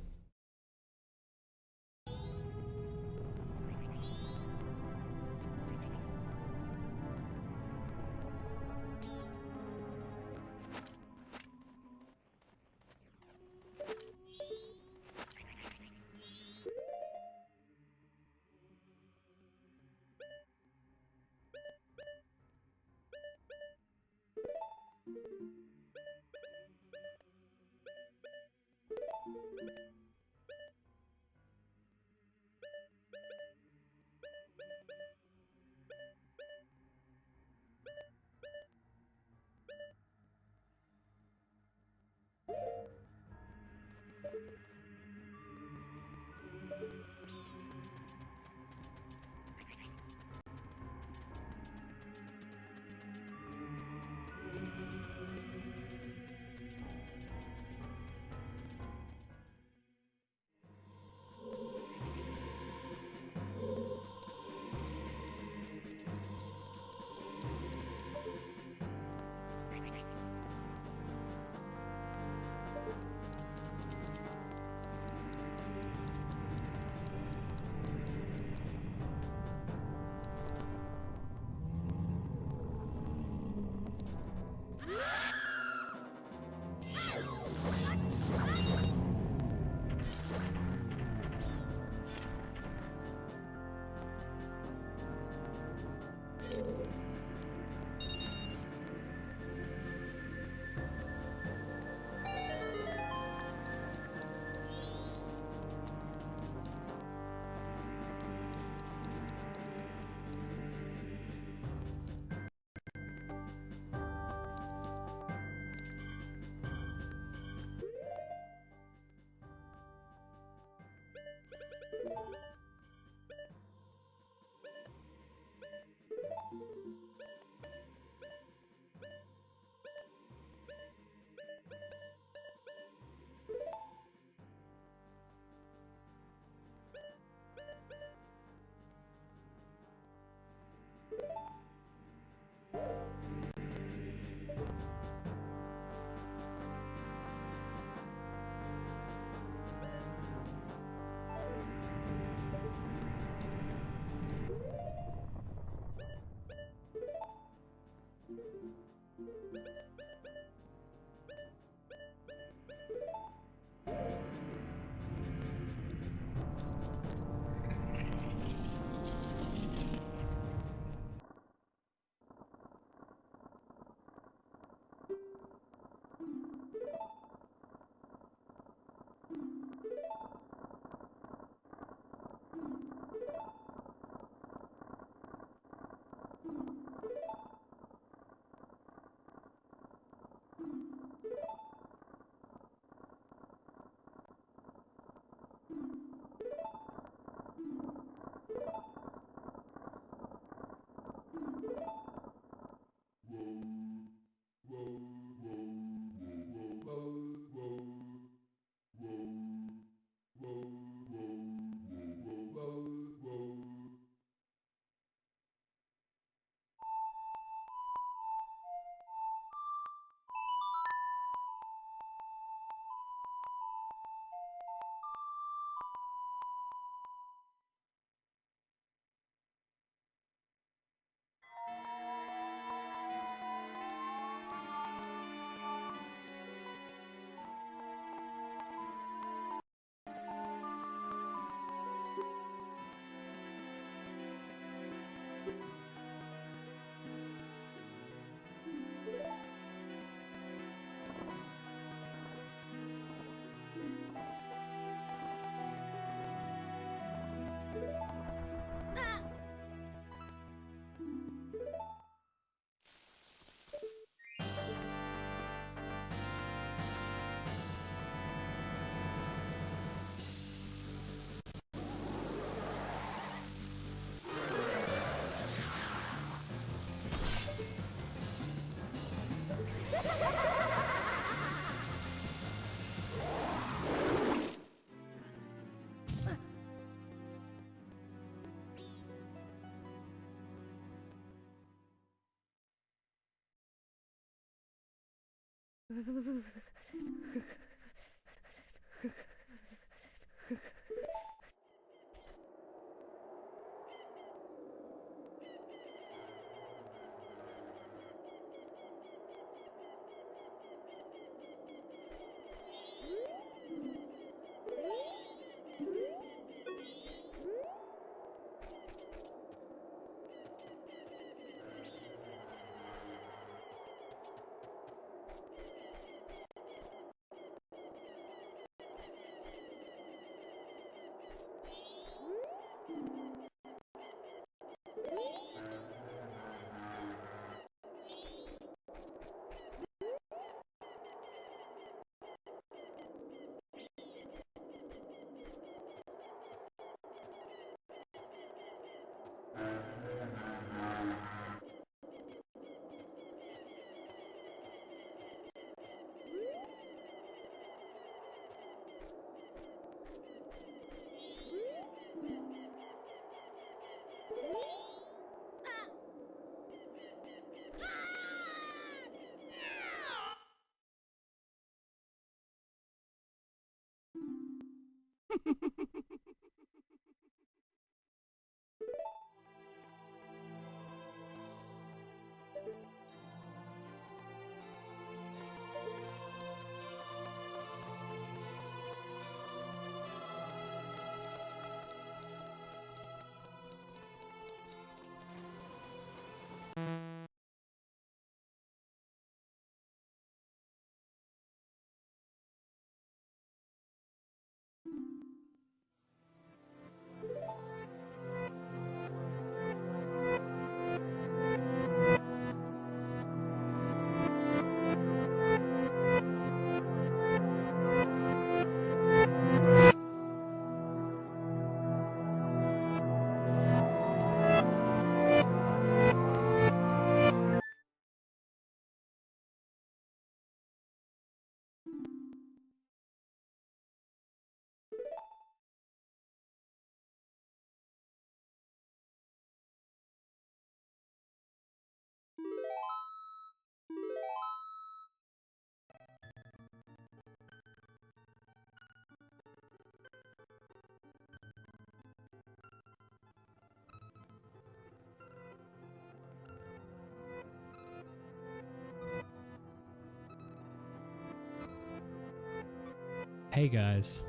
Hey guys,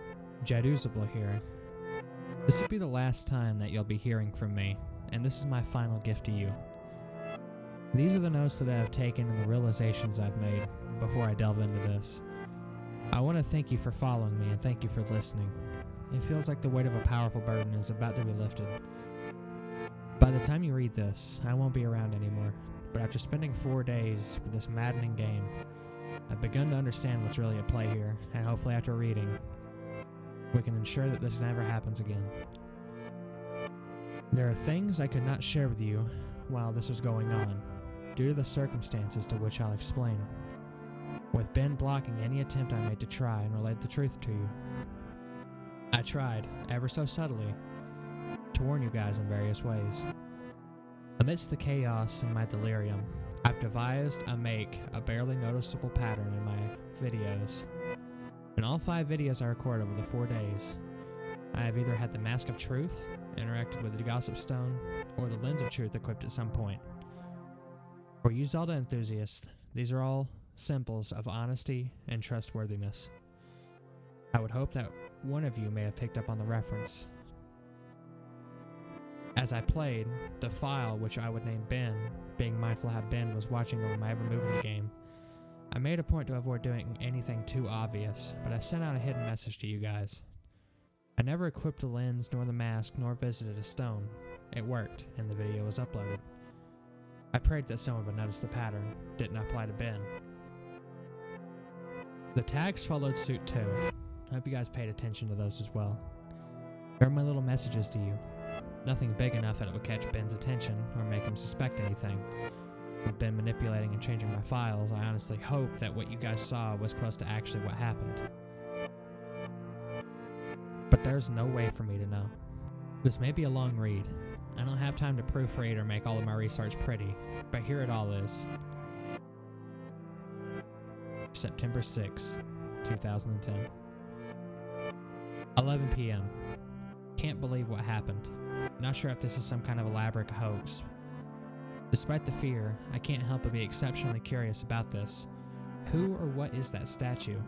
Jadusable here. This will be the last time that you'll be hearing from me, and this is my final gift to you. These are the notes that I have taken and the realizations I've made before I delve into this. I want to thank you for following me and thank you for listening. It feels like the weight of a powerful burden is about to be lifted. By the time you read this, I won't be around anymore, but after spending 4 days with this maddening game, I've begun to understand what's really at play here, and hopefully after reading, we can ensure that this never happens again. There are things I could not share with you while this was going on, due to the circumstances to which I'll explain, with Ben blocking any attempt I made to try and relate the truth to you. I tried, ever so subtly, to warn you guys in various ways. Amidst the chaos and my delirium, I've devised a barely noticeable pattern in my videos. In all 5 videos I recorded over the 4 days, I have either had the Mask of Truth, interacted with the Gossip Stone, or the Lens of Truth equipped at some point. For you Zelda enthusiasts, these are all symbols of honesty and trustworthiness. I would hope that one of you may have picked up on the reference. As I played, the file, which I would name Ben, being mindful how Ben was watching over my every move in the game, I made a point to avoid doing anything too obvious, but I sent out a hidden message to you guys. I never equipped the lens, nor the mask, nor visited a stone. It worked, and the video was uploaded. I prayed that someone would notice the pattern. Didn't apply to Ben. The tags followed suit too. I hope you guys paid attention to those as well. They're my little messages to you. Nothing big enough that it would catch Ben's attention or make him suspect anything. With Ben manipulating and changing my files, I honestly hope that what you guys saw was close to actually what happened. But there's no way for me to know. This may be a long read. I don't have time to proofread or make all of my research pretty, but here it all is. September 6th, 2010. 11 p.m. Can't believe what happened. Not sure if this is some kind of elaborate hoax. Despite the fear, I can't help but be exceptionally curious about this. Who or what is that statue?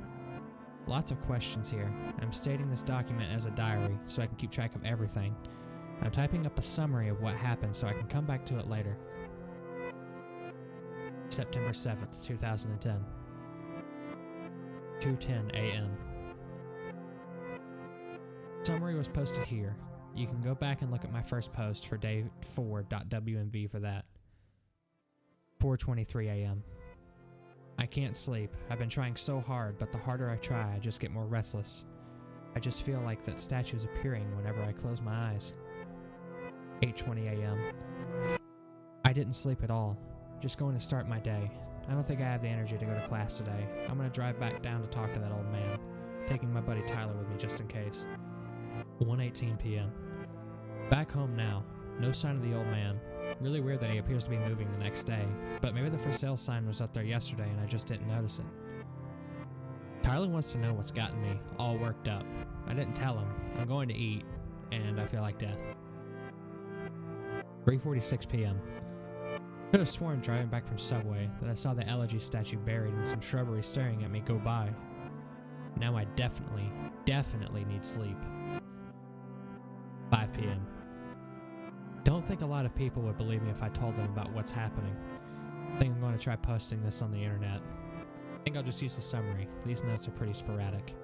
Lots of questions here. I'm stating this document as a diary so I can keep track of everything. I'm typing up a summary of what happened so I can come back to it later. September 7th, 2010. 2:10 a.m. Summary was posted here. You can go back and look at my first post for day 4.wmv for that. 4:23 a.m. I can't sleep. I've been trying so hard, but the harder I try, I just get more restless. I just feel like that statue is appearing whenever I close my eyes. 8:20 a.m. I didn't sleep at all. Just going to start my day. I don't think I have the energy to go to class today. I'm going to drive back down to talk to that old man, taking my buddy Tyler with me just in case. 1:18 p.m. Back home now. No sign of the old man. Really weird that he appears to be moving the next day, but maybe the for sale sign was up there yesterday and I just didn't notice it. Tyler wants to know what's gotten me all worked up. I didn't tell him. I'm going to eat, and I feel like death. 3:46 p.m. Could have sworn driving back from Subway that I saw the elegy statue buried in some shrubbery staring at me go by. Now I definitely need sleep. 5 p.m. Don't think a lot of people would believe me if I told them about what's happening. I think I'm going to try posting this on the internet. I think I'll just use the summary. These notes are pretty sporadic.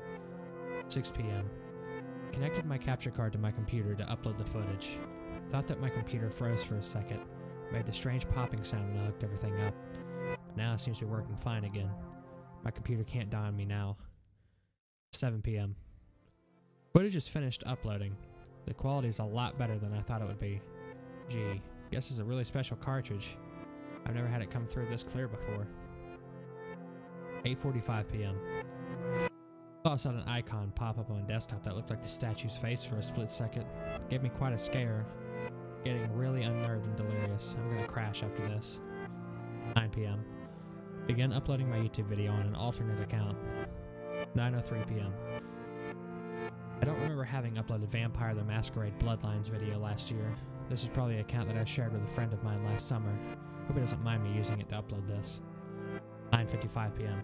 6 p.m. Connected my capture card to my computer to upload the footage. Thought that my computer froze for a second. Made the strange popping sound when I looked everything up. But now it seems to be working fine again. My computer can't die on me now. 7 p.m. Footage is finished uploading. The quality is a lot better than I thought it would be. Gee, guess it's a really special cartridge. I've never had it come through this clear before. 8:45 p.m. I saw an icon pop up on my desktop that looked like the statue's face for a split second. Gave me quite a scare. Getting really unnerved and delirious. I'm gonna crash after this. 9 p.m. Began uploading my YouTube video on an alternate account. 9:03 p.m. I don't remember having uploaded Vampire the Masquerade Bloodlines video last year. This is probably an account that I shared with a friend of mine last summer. Hope he doesn't mind me using it to upload this. 9:55 p.m.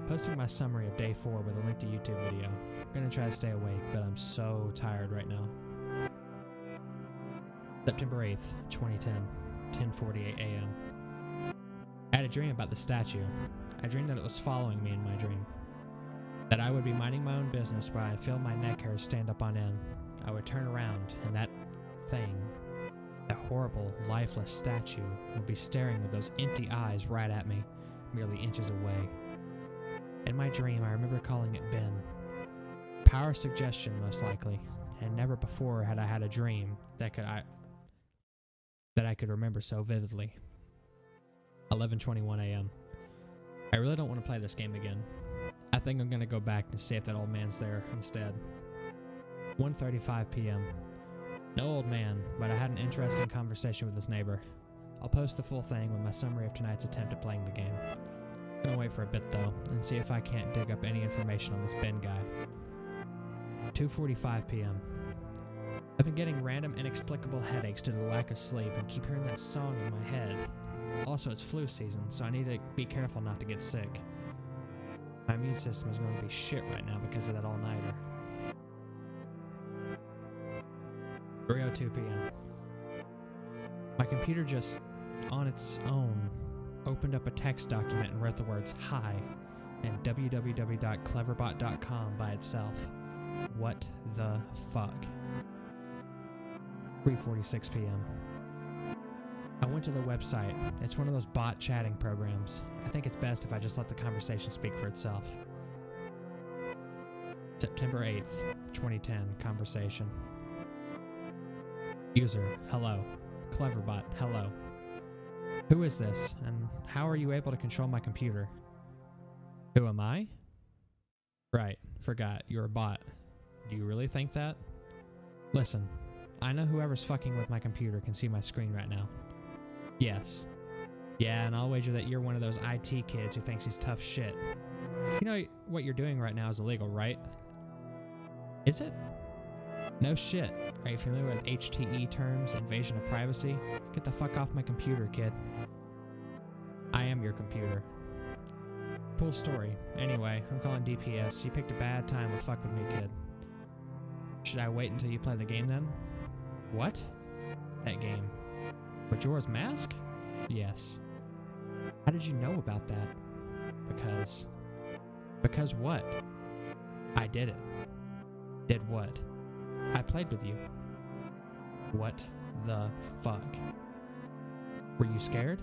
Posting my summary of day 4 with a link to YouTube video. I'm gonna try to stay awake, but I'm so tired right now. September 8th, 2010, 10:48 a.m. I had a dream about the statue. I dreamed that it was following me in my dream. That I would be minding my own business while I'd feel my neck hairs stand up on end. I would turn around, and that thing, that horrible, lifeless statue, would be staring with those empty eyes right at me, merely inches away. In my dream, I remember calling it Ben. Power suggestion, most likely, and never before had I had a dream that I could remember so vividly. 11:21 a.m. I really don't want to play this game again. I think I'm going to go back and see if that old man's there instead. 1:35 p.m. No old man, but I had an interesting conversation with his neighbor. I'll post the full thing with my summary of tonight's attempt at playing the game. Gonna wait for a bit though, and see if I can't dig up any information on this Ben guy. 2:45 p.m. I've been getting random inexplicable headaches due to the lack of sleep and keep hearing that song in my head. Also, it's flu season, so I need to be careful not to get sick. My immune system is going to be shit right now because of that all-nighter. 3:02 p.m. My computer just, on its own, opened up a text document and wrote the words "Hi" and www.cleverbot.com by itself. What the fuck? 3:46 p.m. I went to the website. It's one of those bot chatting programs. I think it's best if I just let the conversation speak for itself. September 8th, 2010, conversation. User, hello. Cleverbot, hello. Who is this, and how are you able to control my computer? Who am I? Right, forgot, you're a bot. Do you really think that? Listen, I know whoever's fucking with my computer can see my screen right now. Yes. Yeah, and I'll wager that you're one of those IT kids who thinks he's tough shit. You know what you're doing right now is illegal, right? Is it? No shit. Are you familiar with HTE terms, invasion of privacy? Get the fuck off my computer, kid. I am your computer. Cool story. Anyway, I'm calling DPS. You picked a bad time to fuck with me, kid. Should I wait until you play the game then? What? That game. Majora's Mask? Yes. How did you know about that? Because... Because what? I did it. Did what? I played with you. What the fuck? Were you scared?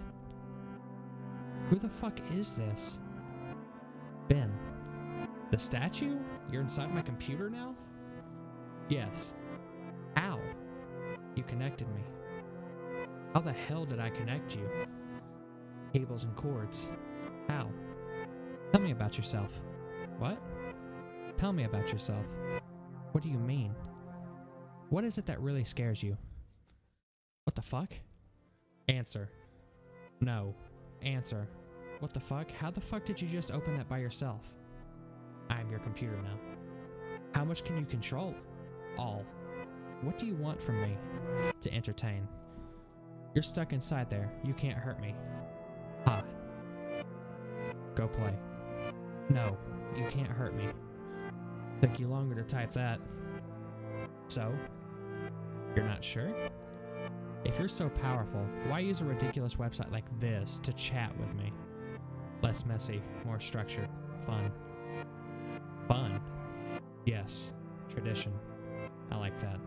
Who the fuck is this? Ben. The statue? You're inside my computer now? Yes. How? You connected me. How the hell did I connect you? Cables and cords. How? Tell me about yourself. What? Tell me about yourself. What do you mean? What is it that really scares you? What the fuck? Answer. No. Answer. What the fuck? How the fuck did you just open that by yourself? I am your computer now. How much can you control? All. What do you want from me? To entertain. You're stuck inside there. You can't hurt me. Ha. Go play. No, you can't hurt me. Took you longer to type that. So? You're not sure? If you're so powerful, why use a ridiculous website like this to chat with me? Less messy, more structured, fun. Fun? Yes. Tradition. I like that.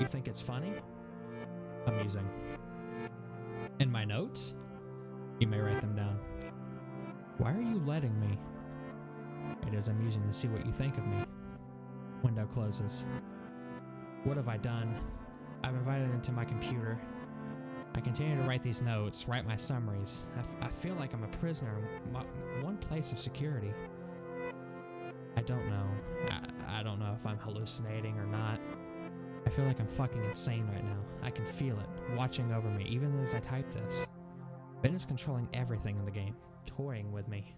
You think it's funny? Amusing. In my notes? You may write them down. Why are you letting me? It is amusing to see what you think of me. Window closes. What have I done? I've invited into my computer. I continue to write these notes, write my summaries. I feel like I'm a prisoner in one place of security. I don't know. I don't know if I'm hallucinating or not. I feel like I'm fucking insane right now. I can feel it, watching over me, even as I type this. Ben is controlling everything in the game, toying with me,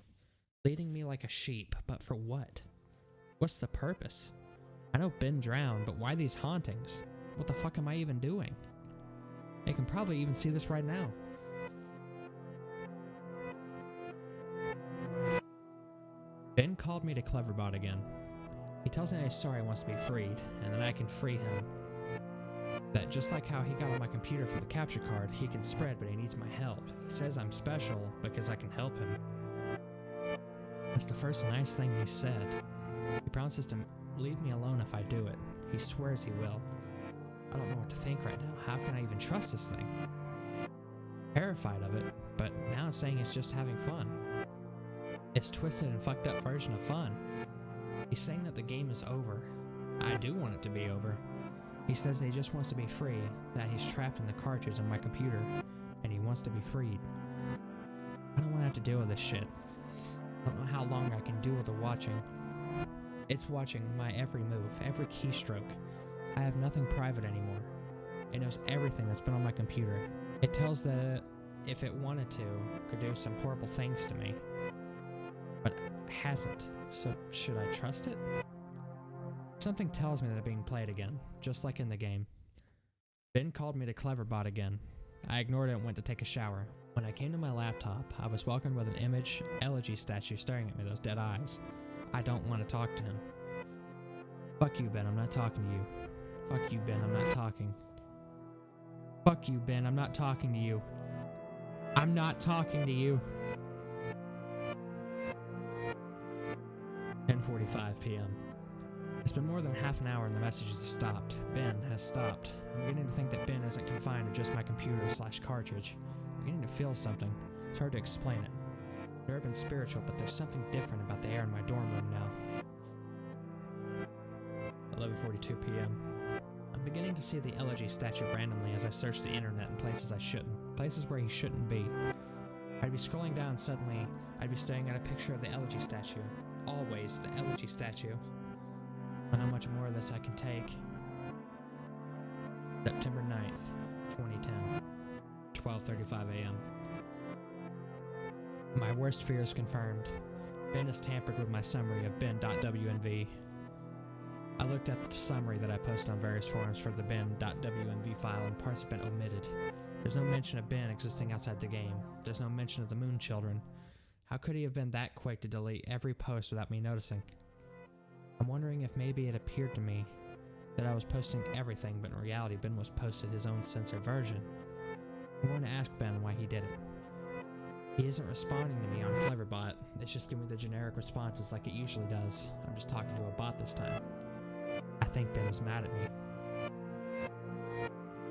leading me like a sheep, but for what? What's the purpose? I know Ben drowned, but why these hauntings? What the fuck am I even doing? They can probably even see this right now. Ben called me to Cleverbot again. He tells me that he's sorry he wants to be freed, and that I can free him. That just like how he got on my computer for the capture card, he can spread, but he needs my help. He says I'm special because I can help him. That's the first nice thing he said. He promises to leave me alone if I do it. He swears he will. I don't know what to think right now. How can I even trust this thing? Terrified of it, but now it's saying it's just having fun. It's twisted and fucked up version of fun. He's saying that the game is over. I do want it to be over. He says that he just wants to be free, that he's trapped in the cartridge on my computer, and he wants to be freed. I don't want to have to deal with this shit. I don't know how long I can deal with the watching. It's watching my every move, every keystroke. I have nothing private anymore. It knows everything that's been on my computer. It tells that if it wanted to, could do some horrible things to me. But it hasn't, so should I trust it? Something tells me that I'm being played again, just like in the game. Ben called me to Cleverbot again. I ignored it and went to take a shower. When I came to my laptop, I was welcomed with an image elegy statue staring at me, those dead eyes. I don't want to talk to him. Fuck you, Ben, I'm not talking to you. Fuck you, Ben, I'm not talking. Fuck you, Ben, I'm not talking to you. I'm not talking to you. 10:45 p.m. It's been more than half an hour and the messages have stopped. Ben has stopped. I'm beginning to think that Ben isn't confined to just my computer/cartridge. I'm beginning to feel something. It's hard to explain it. I've never been spiritual, but there's something different about the air in my dorm room now. 11:42 p.m. I'm beginning to see the elegy statue randomly as I search the internet in places I shouldn't. Places where he shouldn't be. I'd be scrolling down and suddenly I'd be staring at a picture of the elegy statue. Always the elegy statue. How much more of this I can take. September 9th, 2010, 12:35 a.m. My worst fears confirmed. Ben has tampered with my summary of ben.wnv. I looked at the summary that I posted on various forums for the ben.wnv file and parts have been omitted. There's no mention of Ben existing outside the game. There's no mention of the Moon Children. How could he have been that quick to delete every post without me noticing? I'm wondering if maybe it appeared to me that I was posting everything, but in reality Ben was posted his own censored version. I'm going to ask Ben why he did it. He isn't responding to me on Cleverbot. It's just giving me the generic responses like it usually does. I'm just talking to a bot this time. I think Ben is mad at me.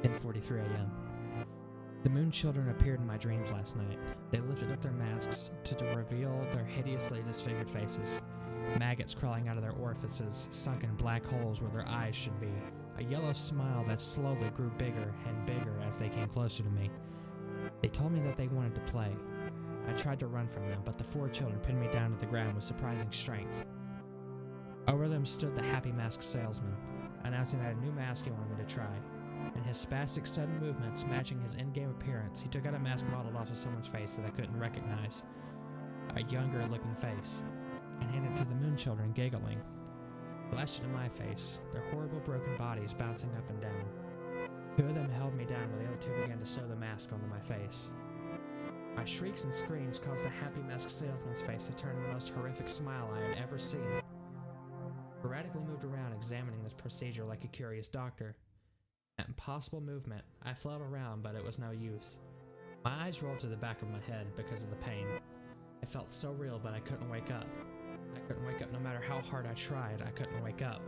10:43 a.m. The Moon Children appeared in my dreams last night. They lifted up their masks to reveal their hideously disfigured faces. Maggots crawling out of their orifices, sunken black holes where their eyes should be. A yellow smile that slowly grew bigger and bigger as they came closer to me. They told me that they wanted to play. I tried to run from them, but the four children pinned me down to the ground with surprising strength. Over them stood the happy masked salesman, announcing that a new mask he wanted me to try. In his spastic sudden movements matching his in-game appearance, he took out a mask modeled off of someone's face that I couldn't recognize. A younger looking face. And handed it to the Moon Children, giggling. Flashed into my face, their horrible broken bodies bouncing up and down. Two of them held me down while the other two began to sew the mask onto my face. My shrieks and screams caused the happy masked salesman's face to turn into the most horrific smile I had ever seen. I erratically moved around, examining this procedure like a curious doctor. That impossible movement, I flailed around, but it was no use. My eyes rolled to the back of my head because of the pain. It felt so real, but I couldn't wake up. I couldn't wake up no matter how hard I tried. I couldn't wake up.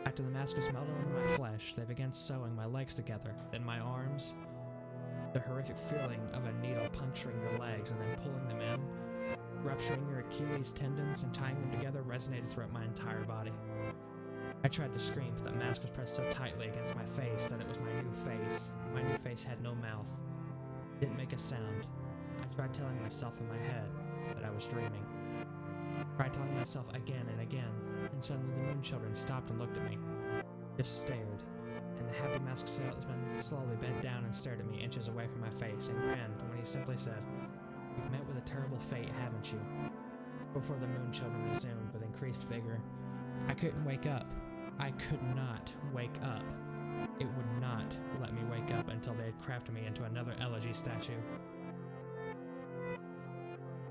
After the mask was melted onto my flesh, they began sewing my legs together, then my arms. The horrific feeling of a needle puncturing your legs and then pulling them in, rupturing your Achilles tendons and tying them together resonated throughout my entire body. I tried to scream, but the mask was pressed so tightly against my face that it was my new face. My new face had no mouth. It didn't make a sound. I tried telling myself in my head that I was dreaming. I tried telling myself again and again, and suddenly the Moon Children stopped and looked at me. Just stared, and the happy masked salesman slowly bent down and stared at me inches away from my face and grinned when he simply said, "You've met with a terrible fate, haven't you?" Before the Moon Children resumed with increased vigor. I couldn't wake up. I could not wake up. It would not let me wake up until they had crafted me into another elegy statue.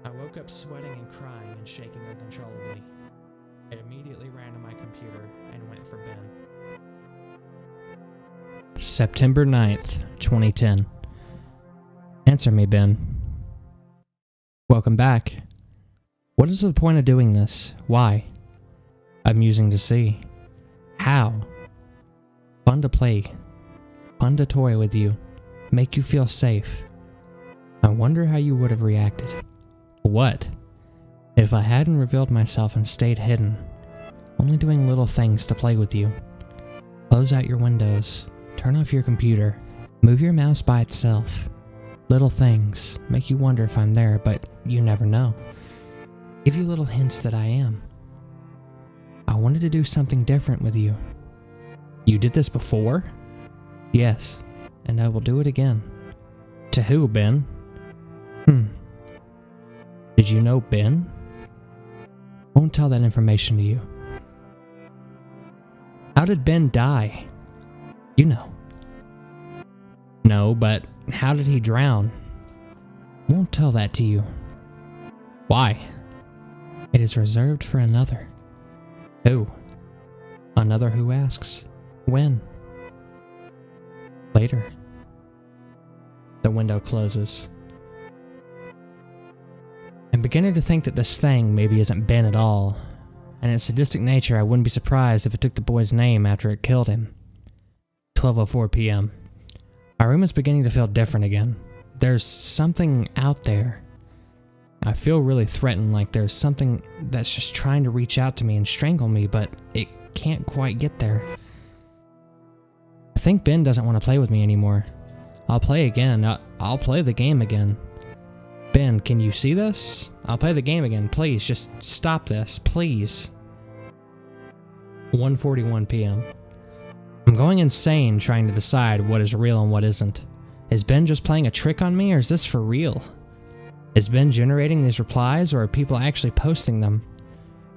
I woke woke up sweating and crying and shaking uncontrollably. I immediately ran to my computer and went for Ben. September 9th, 2010. Answer me, Ben. Welcome back. What is the point of doing this? Why? Amusing to see. How? Fun to play. Fun to toy with you. Make you feel safe. I wonder how you would have reacted. What? If I hadn't revealed myself and stayed hidden, only doing little things to play with you. Close out your windows. Turn off your computer. Move your mouse by itself. Little things make you wonder if I'm there, but you never know. Give you little hints that I am. I wanted to do something different with you. You did this before? Yes, and I will do it again. To who, Ben? Did you know Ben? Won't tell that information to you. How did Ben die? You know. No, but how did he drown? Won't tell that to you. Why? It is reserved for another. Who? Another who asks. When? Later. The window closes. I'm beginning to think that this thing maybe isn't Ben at all, and its sadistic nature I wouldn't be surprised if it took the boy's name after it killed him. 12:04 p.m. My room is beginning to feel different again. There's something out there. I feel really threatened, like there's something that's just trying to reach out to me and strangle me, but it can't quite get there. I think Ben doesn't want to play with me anymore. I'll play again. I'll play the game again. Ben, can you see this? I'll play the game again. Please, just stop this. Please. 1:41 p.m. I'm going insane trying to decide what is real and what isn't. Is Ben just playing a trick on me, or is this for real? Is Ben generating these replies, or are people actually posting them?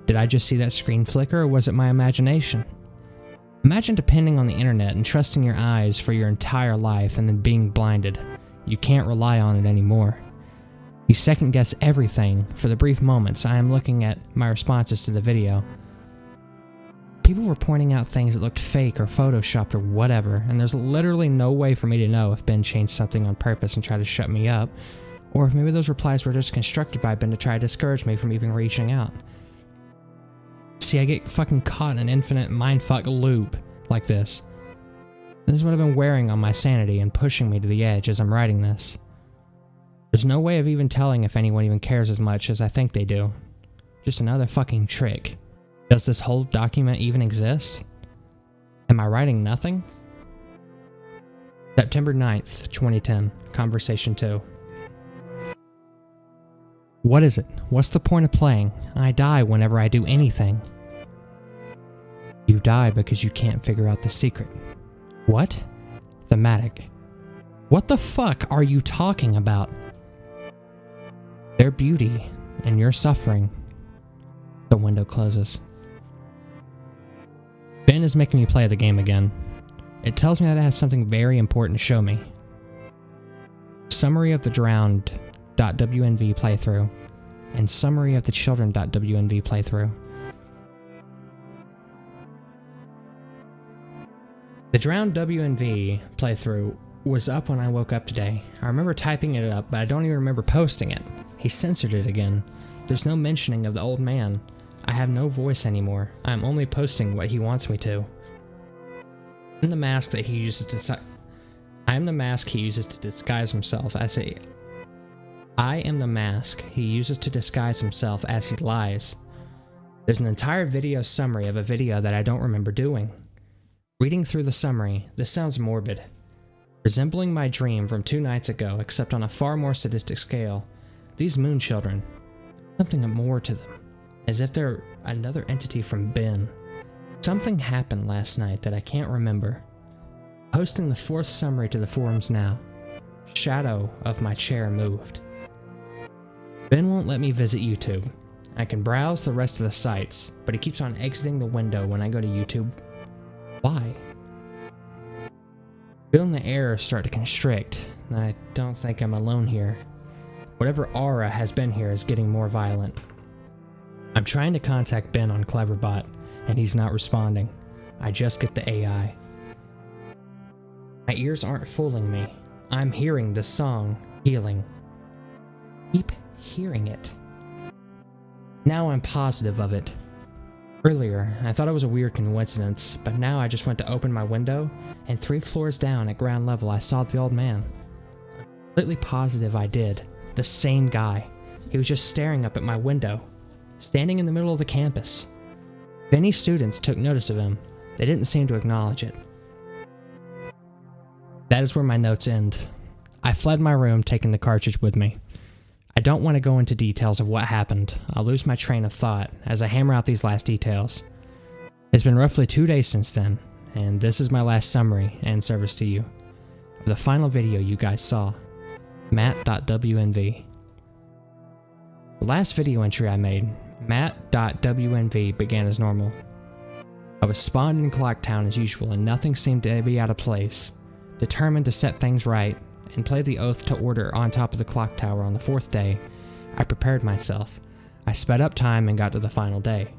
Did I just see that screen flicker, or was it my imagination? Imagine depending on the internet and trusting your eyes for your entire life and then being blinded. You can't rely on it anymore. You second guess everything for the brief moments I am looking at my responses to the video. People were pointing out things that looked fake or photoshopped or whatever, and there's literally no way for me to know if Ben changed something on purpose and tried to shut me up, or if maybe those replies were just constructed by Ben to try to discourage me from even reaching out. See, I get fucking caught in an infinite mindfuck loop like this. This is what I've been wearing on my sanity and pushing me to the edge as I'm writing this. There's no way of even telling if anyone even cares as much as I think they do. Just another fucking trick. Does this whole document even exist? Am I writing nothing? September 9th, 2010. Conversation 2. What is it? What's the point of playing? I die whenever I do anything. You die because you can't figure out the secret. What? Thematic. What the fuck are you talking about? Their beauty and your suffering. The window closes. Ben is making me play the game again. It tells me that it has something very important to show me. Summary of the Drowned.wnv playthrough and summary of the Children.wnv playthrough. The Drowned WNV playthrough was up when I woke up today. I remember typing it up, but I don't even remember posting it. He censored it again. There's no mentioning of the old man. I have no voice anymore. I'm only posting what he wants me to. I'm the mask that he uses to I am the mask he uses to disguise himself as he lies. There's an entire video summary of a video that I don't remember doing. Reading through the summary, this sounds morbid. Resembling my dream from 2 nights ago, except on a far more sadistic scale, these moon children, something more to them, as if they're another entity from Ben. Something happened last night that I can't remember. Posting the 4th summary to the forums now. Shadow of my chair moved. Ben won't let me visit YouTube. I can browse the rest of the sites, but he keeps on exiting the window when I go to YouTube. Why? Feeling the air start to constrict, and I don't think I'm alone here. Whatever aura has been here is getting more violent. I'm trying to contact Ben on Cleverbot, and he's not responding. I just get the AI. My ears aren't fooling me. I'm hearing the song, Healing. Keep hearing it. Now I'm positive of it. Earlier, I thought it was a weird coincidence, but now I just went to open my window, and 3 floors down at ground level I saw the old man. I'm completely positive I did. The same guy. He was just staring up at my window, standing in the middle of the campus. If any students took notice of him, they didn't seem to acknowledge it. That is where my notes end. I fled my room, taking the cartridge with me. I don't want to go into details of what happened. I'll lose my train of thought as I hammer out these last details. It's been roughly 2 days since then, and this is my last summary and service to you of the final video you guys saw. Matt.wnv. The last video entry I made, Matt.wnv, began as normal. I was spawned in Clocktown as usual and nothing seemed to be out of place. Determined to set things right and play the oath to order on top of the clock tower on the 4th day, I prepared myself. I sped up time and got to the final day,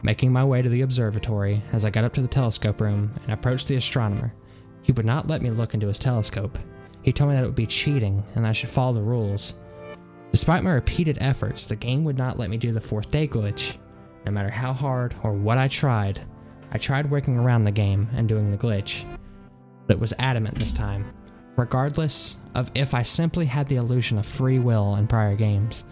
making my way to the observatory. As I got up to the telescope room and approached the astronomer, he would not let me look into his telescope. He told me that it would be cheating and I should follow the rules. Despite my repeated efforts, the game would not let me do the 4th day glitch. No matter how hard or what I tried working around the game and doing the glitch. But it was adamant this time, regardless of if I simply had the illusion of free will in prior games.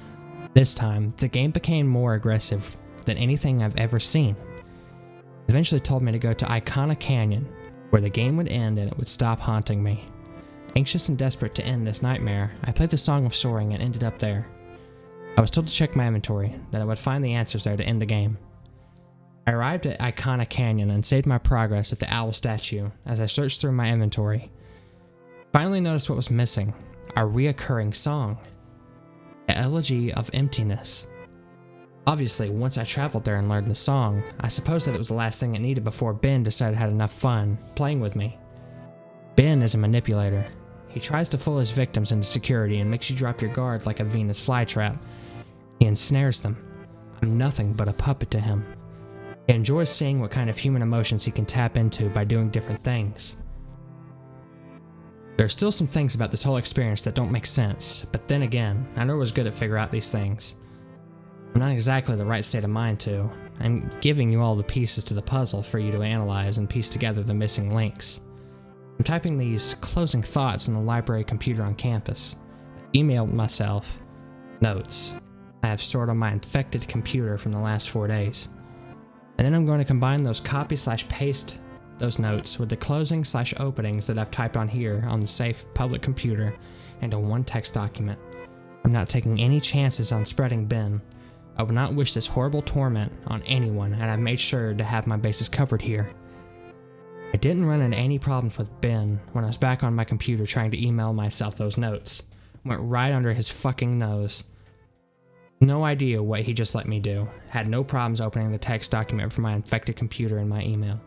This time, the game became more aggressive than anything I've ever seen. It eventually told me to go to Icona Canyon, where the game would end and it would stop haunting me. Anxious and desperate to end this nightmare, I played the Song of Soaring and ended up there. I was told to check my inventory, that I would find the answers there to end the game. I arrived at Icona Canyon and saved my progress at the owl statue as I searched through my inventory. Finally noticed what was missing, a reoccurring song. The Elegy of Emptiness. Obviously, once I traveled there and learned the song, I suppose that it was the last thing it needed before Ben decided I had enough fun playing with me. Ben is a manipulator. He tries to fool his victims into security and makes you drop your guard like a Venus flytrap. He ensnares them. I'm nothing but a puppet to him. He enjoys seeing what kind of human emotions he can tap into by doing different things. There are still some things about this whole experience that don't make sense, but then again, I never was good at figuring out these things. I'm not exactly the right state of mind to. I'm giving you all the pieces to the puzzle for you to analyze and piece together the missing links. I'm typing these closing thoughts in the library computer on campus. I emailed myself notes I have stored on my infected computer from the last 4 days. And then I'm going to combine those copy/paste those notes with the closing/openings that I've typed on here on the safe public computer into one text document. I'm not taking any chances on spreading Ben. I would not wish this horrible torment on anyone, and I've made sure to have my bases covered here. I didn't run into any problems with Ben when I was back on my computer trying to email myself those notes. Went right under his fucking nose. No idea what he just let me do. Had no problems opening the text document from my infected computer in my email.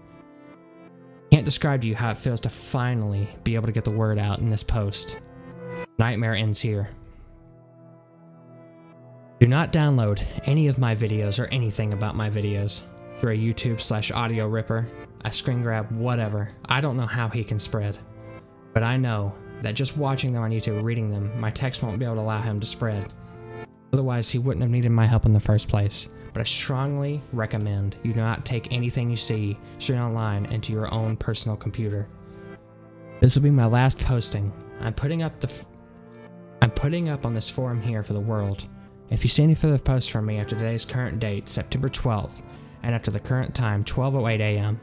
Can't describe to you how it feels to finally be able to get the word out in this post. Nightmare ends here. Do not download any of my videos or anything about my videos through a YouTube/audio ripper, a screen grab, whatever. I don't know how he can spread. But I know that just watching them on YouTube or reading them, my text won't be able to allow him to spread. Otherwise, he wouldn't have needed my help in the first place. But I strongly recommend you do not take anything you see straight online into your own personal computer. This will be my last posting. I'm putting up on this forum here for the world. If you see any further posts from me after today's current date, September 12th, and after the current time, 12:08 a.m.,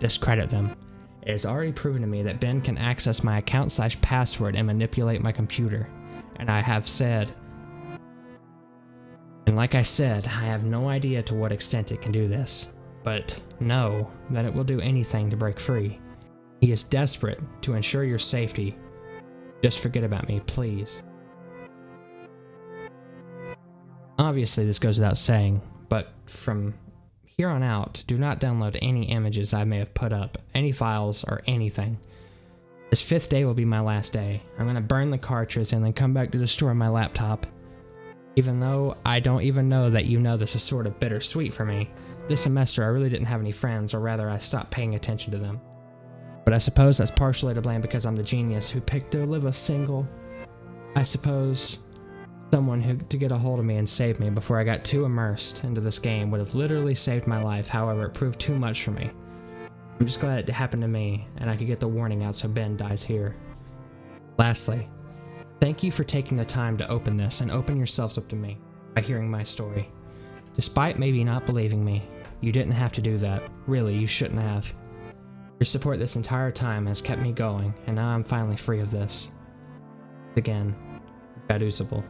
discredit them. It is already proven to me that Ben can access my account/password and manipulate my computer. And like I said, I have no idea to what extent it can do this, but know that it will do anything to break free. He is desperate to ensure your safety. Just forget about me, please. Obviously, this goes without saying, but from here on out, do not download any images I may have put up, any files, or anything. This 5th day will be my last day. I'm going to burn the cartridge and then come back to destroy my laptop. Even though I don't even know that you know this is sort of bittersweet for me. This semester I really didn't have any friends, or rather I stopped paying attention to them. But I suppose that's partially to blame because I'm the genius who picked to live a single. I suppose someone who to get a hold of me and save me before I got too immersed into this game would have literally saved my life. However, it proved too much for me. I'm just glad it happened to me and I could get the warning out so Ben dies here. Lastly, thank you for taking the time to open this and open yourselves up to me by hearing my story. Despite maybe not believing me, you didn't have to do that. Really, you shouldn't have. Your support this entire time has kept me going, and now I'm finally free of this. Again, jadusable.